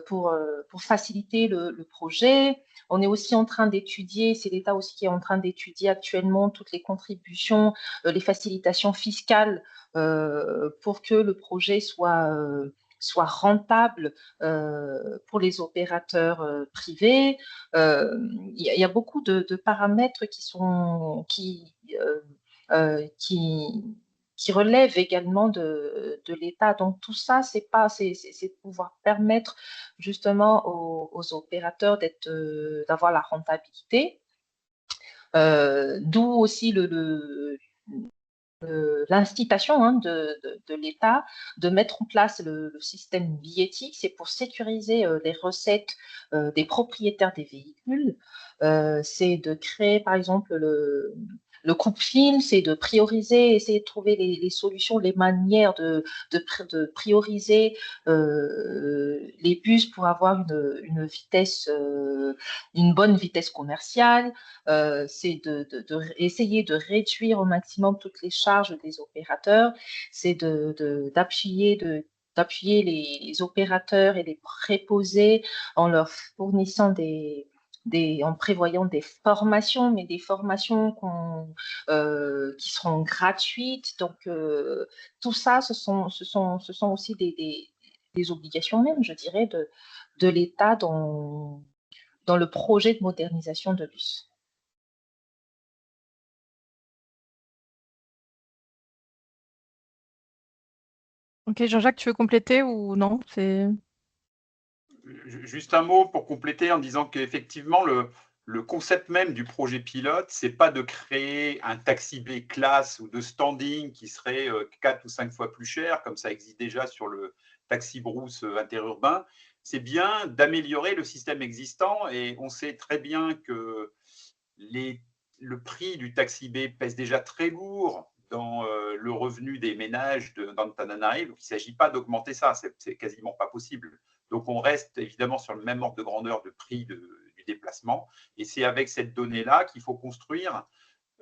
pour faciliter le projet. On est aussi en train d'étudier, c'est l'État aussi qui est en train d'étudier actuellement toutes les contributions, les facilitations fiscales pour que le projet soit rentable pour les opérateurs privés. Il y a beaucoup de paramètres qui relèvent également de l'État. Donc tout ça, c'est pouvoir permettre justement aux opérateurs d'avoir la rentabilité. D'où aussi l'incitation hein, de l'État de mettre en place le système billettique. C'est pour sécuriser les recettes des propriétaires des véhicules. C'est de créer, par exemple, le coupe-fil, c'est de prioriser, essayer de trouver les solutions, les manières de prioriser les bus pour avoir une vitesse, une bonne vitesse commerciale. C'est essayer de réduire au maximum toutes les charges des opérateurs, c'est d'appuyer les opérateurs et les préposés en leur fournissant en prévoyant des formations, mais des formations qui seront gratuites. Donc, tout ça, ce sont aussi des obligations même, je dirais, de l'État dans le projet de modernisation de bus. Ok, Jean-Jacques, tu veux compléter ou non? Juste un mot pour compléter en disant qu'effectivement, le concept même du projet pilote, c'est pas de créer un taxi B classe ou de standing qui serait 4 ou 5 fois plus cher, comme ça existe déjà sur le taxi brousse interurbain. C'est bien d'améliorer le système existant et on sait très bien que le prix du taxi B pèse déjà très lourd dans le revenu des ménages d'Antananarivo. Il ne s'agit pas d'augmenter ça, c'est quasiment pas possible. Donc on reste évidemment sur le même ordre de grandeur de prix du déplacement. Et c'est avec cette donnée-là qu'il faut construire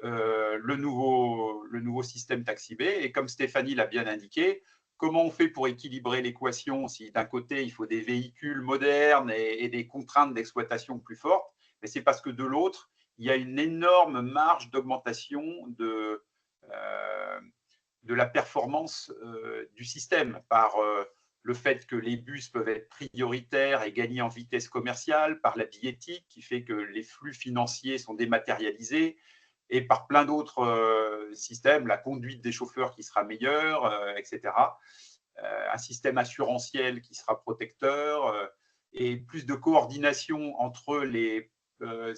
le nouveau système taxi B. Et comme Stéphanie l'a bien indiqué, comment on fait pour équilibrer l'équation si d'un côté il faut des véhicules modernes et des contraintes d'exploitation plus fortes, mais c'est parce que de l'autre, il y a une énorme marge d'augmentation de la performance du système par le fait que les bus peuvent être prioritaires et gagner en vitesse commerciale, par la billettique qui fait que les flux financiers sont dématérialisés, et par plein d'autres systèmes, la conduite des chauffeurs qui sera meilleure, etc. Un système assurantiel qui sera protecteur et plus de coordination entre les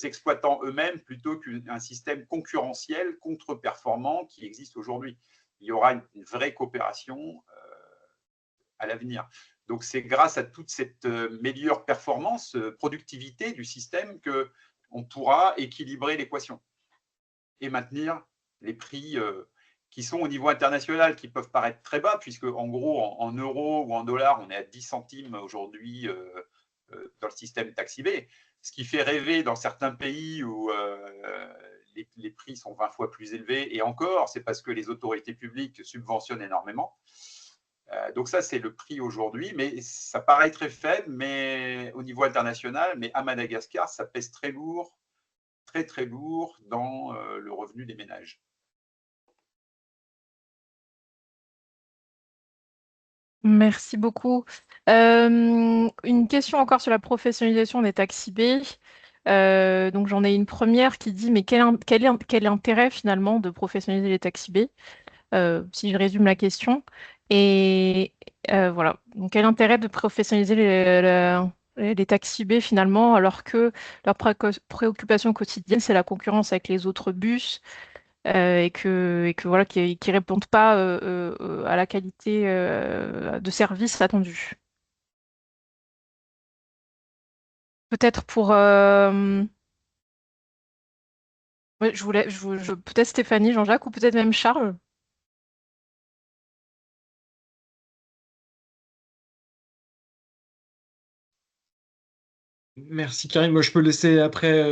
exploitants eux-mêmes plutôt qu'un système concurrentiel contre-performant qui existe aujourd'hui. Il y aura une vraie coopération à l'avenir. Donc, c'est grâce à toute cette meilleure performance, productivité du système qu'on pourra équilibrer l'équation et maintenir les prix qui sont au niveau international, qui peuvent paraître très bas, puisque en gros, en euros ou en dollars, on est à 10 centimes aujourd'hui dans le système taxi B, ce qui fait rêver dans certains pays où les prix sont 20 fois plus élevés, et encore, c'est parce que les autorités publiques subventionnent énormément. Donc ça, c'est le prix aujourd'hui, mais ça paraît très faible mais au niveau international, mais à Madagascar, ça pèse très lourd très très lourd dans le revenu des ménages. Merci beaucoup. Une question encore sur la professionnalisation des taxis B. Donc j'en ai une première qui dit, mais quel intérêt finalement de professionnaliser les taxis B? Si je résume la question. Et voilà. Donc quel intérêt de professionnaliser les taxis B finalement, alors que leur préoccupation quotidienne, c'est la concurrence avec les autres bus, et que voilà, qui répondent pas à la qualité de service attendue. Peut-être pour ouais, peut-être Stéphanie, Jean-Jacques, ou peut-être même Charles. Merci Karine. Moi, je peux laisser après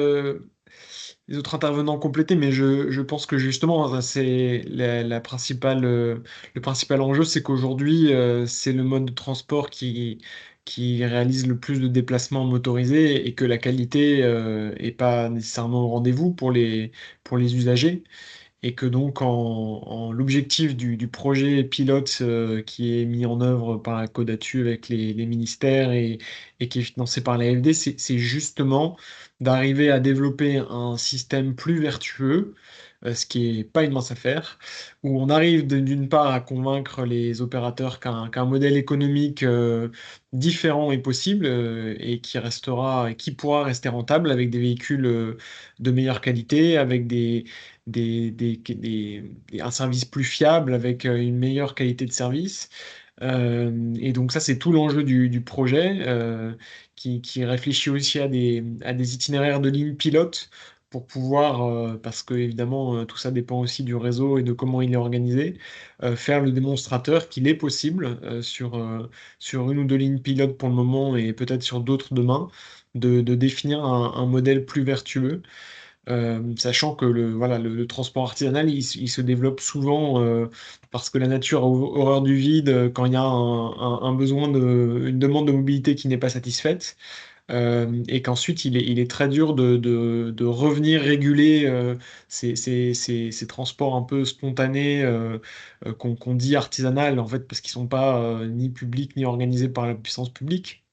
les autres intervenants compléter, mais je pense que justement, ça, c'est le principal enjeu, c'est qu'aujourd'hui, c'est le mode de transport qui réalise le plus de déplacements motorisés et que la qualité est pas nécessairement au rendez-vous pour les usagers. Et que donc l'objectif du projet pilote qui est mis en œuvre par la Codatu avec les ministères et qui est financé par l'AFD, c'est justement d'arriver à développer un système plus vertueux, ce qui n'est pas une mince affaire, où on arrive d'une part à convaincre les opérateurs qu'un modèle économique différent est possible et qui pourra rester rentable avec des véhicules de meilleure qualité, avec un service plus fiable avec une meilleure qualité de service. Et donc ça, c'est tout l'enjeu du projet qui réfléchit aussi à des itinéraires de ligne pilote pour pouvoir, parce que évidemment tout ça dépend aussi du réseau et de comment il est organisé, faire le démonstrateur qu'il est possible sur une ou deux lignes pilotes pour le moment et peut-être sur d'autres demain, de définir un modèle plus vertueux. Sachant que voilà, le transport artisanal, il se développe souvent parce que la nature a horreur du vide quand il y a un besoin une demande de mobilité qui n'est pas satisfaite, et qu'ensuite il est très dur de revenir réguler ces transports un peu spontanés qu'on dit artisanal en fait parce qu'ils sont pas ni publics ni organisés par la puissance publique,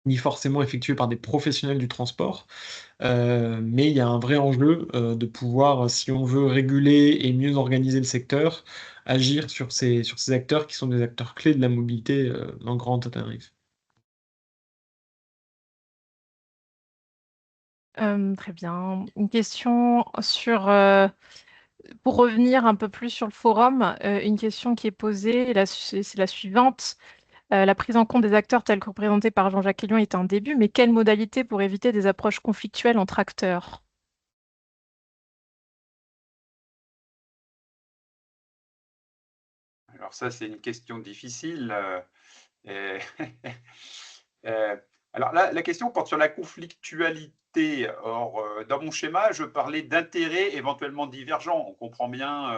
ni forcément effectués par des professionnels du transport. Mais il y a un vrai enjeu de pouvoir, si on veut réguler et mieux organiser le secteur, agir sur ces acteurs qui sont des acteurs clés de la mobilité dans le Grand Tarif. Très bien. Une question pour revenir un peu plus sur le forum, une question qui est posée, c'est la suivante. La prise en compte des acteurs tels que représentés par Jean-Jacques Hélion est un début, mais quelles modalités pour éviter des approches conflictuelles entre acteurs? Alors ça, c'est une question difficile. Et euh, alors là, la question porte sur la conflictualité. Or, dans mon schéma, je parlais d'intérêts éventuellement divergents. On comprend bien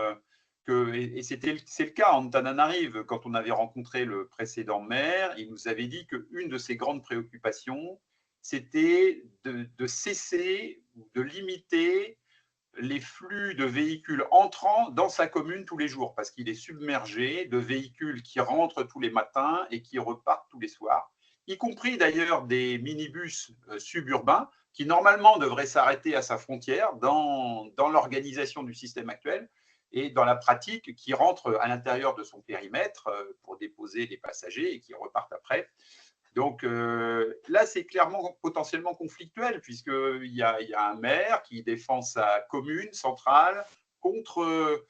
que, et c'est le cas en Antananarive, quand on avait rencontré le précédent maire, il nous avait dit qu'une de ses grandes préoccupations, c'était de cesser ou de limiter les flux de véhicules entrant dans sa commune tous les jours, parce qu'il est submergé de véhicules qui rentrent tous les matins et qui repartent tous les soirs, y compris d'ailleurs des minibus suburbains qui normalement devraient s'arrêter à sa frontière dans l'organisation du système actuel et dans la pratique qui rentrent à l'intérieur de son périmètre pour déposer les passagers et qui repartent après. Donc là, c'est clairement potentiellement conflictuel, puisqu'il y a un maire qui défend sa commune centrale contre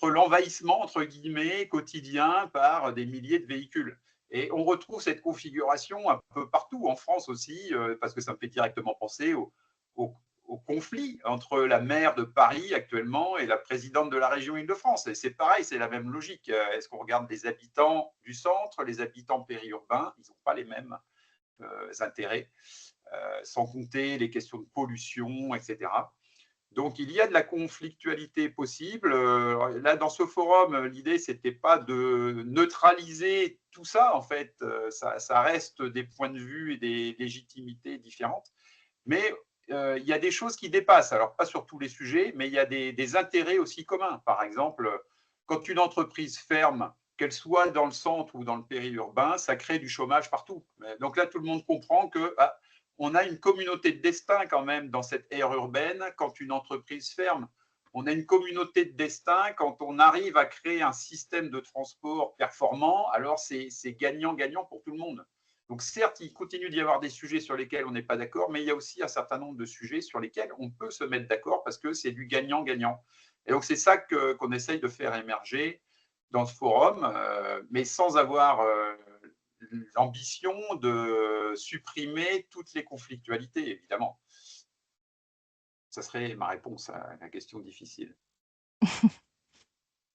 l'envahissement, entre guillemets, quotidien par des milliers de véhicules. Et on retrouve cette configuration un peu partout en France aussi, parce que ça me fait directement penser au conflit entre la maire de Paris actuellement et la présidente de la région Île-de-France. Et c'est pareil, c'est la même logique. Est-ce qu'on regarde les habitants du centre, les habitants périurbains? Ils n'ont pas les mêmes intérêts, sans compter les questions de pollution, etc. Donc, il y a de la conflictualité possible. Là, dans ce forum, l'idée, ce n'était pas de neutraliser tout ça, en fait. Ça reste des points de vue et des légitimités différentes. Mais il y a des choses qui dépassent. Alors, pas sur tous les sujets, mais il y a des intérêts aussi communs. Par exemple, quand une entreprise ferme, qu'elle soit dans le centre ou dans le périurbain, ça crée du chômage partout. Donc là, tout le monde comprend que on a une communauté de destin quand même dans cette ère urbaine quand une entreprise ferme. On a une communauté de destin quand on arrive à créer un système de transport performant, alors c'est gagnant-gagnant pour tout le monde. Donc certes, il continue d'y avoir des sujets sur lesquels on n'est pas d'accord, mais il y a aussi un certain nombre de sujets sur lesquels on peut se mettre d'accord parce que c'est du gagnant-gagnant. Et donc c'est ça qu'on essaye de faire émerger dans ce forum, mais sans avoir l'ambition de supprimer toutes les conflictualités, évidemment. Ça serait ma réponse à la question difficile.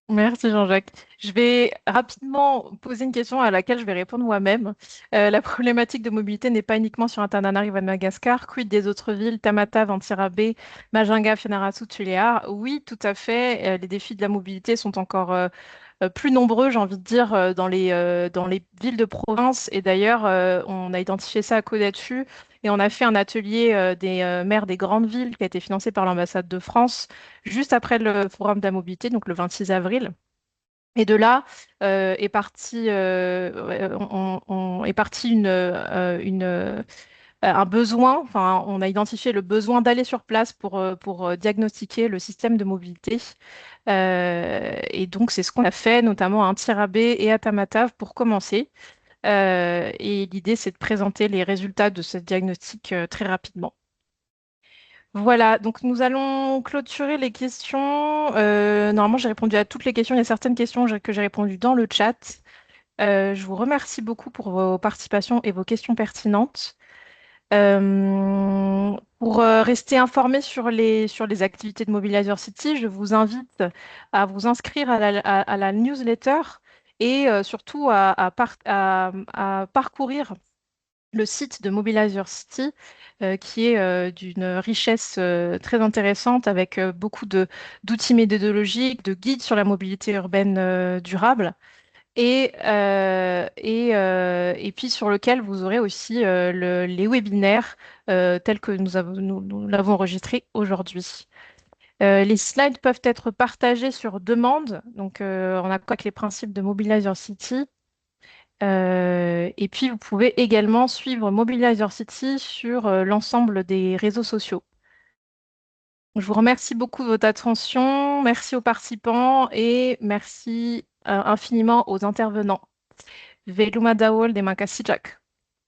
Merci Jean-Jacques. Je vais rapidement poser une question à laquelle je vais répondre moi-même. La problématique de mobilité n'est pas uniquement sur Antananarivo et Madagascar. Quid des autres villes, Tamatave, Antsirabe, Majinga, Fianarantsoa, Tuléar? Oui, tout à fait. Les défis de la mobilité sont encore plus nombreux, j'ai envie de dire, dans les villes de province. Et d'ailleurs, on a identifié ça à Codatu et on a fait un atelier des maires des grandes villes qui a été financé par l'ambassade de France juste après le Forum de la mobilité, donc le 26 avril. Et de là est parti, est parti un besoin, enfin, on a identifié le besoin d'aller sur place pour diagnostiquer le système de mobilité. Et donc, c'est ce qu'on a fait, notamment à Antsirabe et à Tamatave pour commencer. Et l'idée, c'est de présenter les résultats de ce diagnostic très rapidement. Voilà, donc nous allons clôturer les questions. Normalement, j'ai répondu à toutes les questions. Il y a certaines questions que j'ai répondues dans le chat. Je vous remercie beaucoup pour vos participations et vos questions pertinentes. Pour rester informé sur les activités de Mobilizer City, je vous invite à vous inscrire à la newsletter et surtout à parcourir le site de Mobilizer City, qui est d'une richesse très intéressante avec beaucoup d'outils méthodologiques, de guides sur la mobilité urbaine durable et puis sur lequel vous aurez aussi les webinaires tels que nous l'avons enregistré aujourd'hui. Les slides peuvent être partagés sur demande, donc en accord avec les principes de Mobilizer City. Et puis vous pouvez également suivre Mobilizer City sur l'ensemble des réseaux sociaux. Je vous remercie beaucoup de votre attention, merci aux participants et merci infiniment aux intervenants. Veluma Dawol de Makasijak.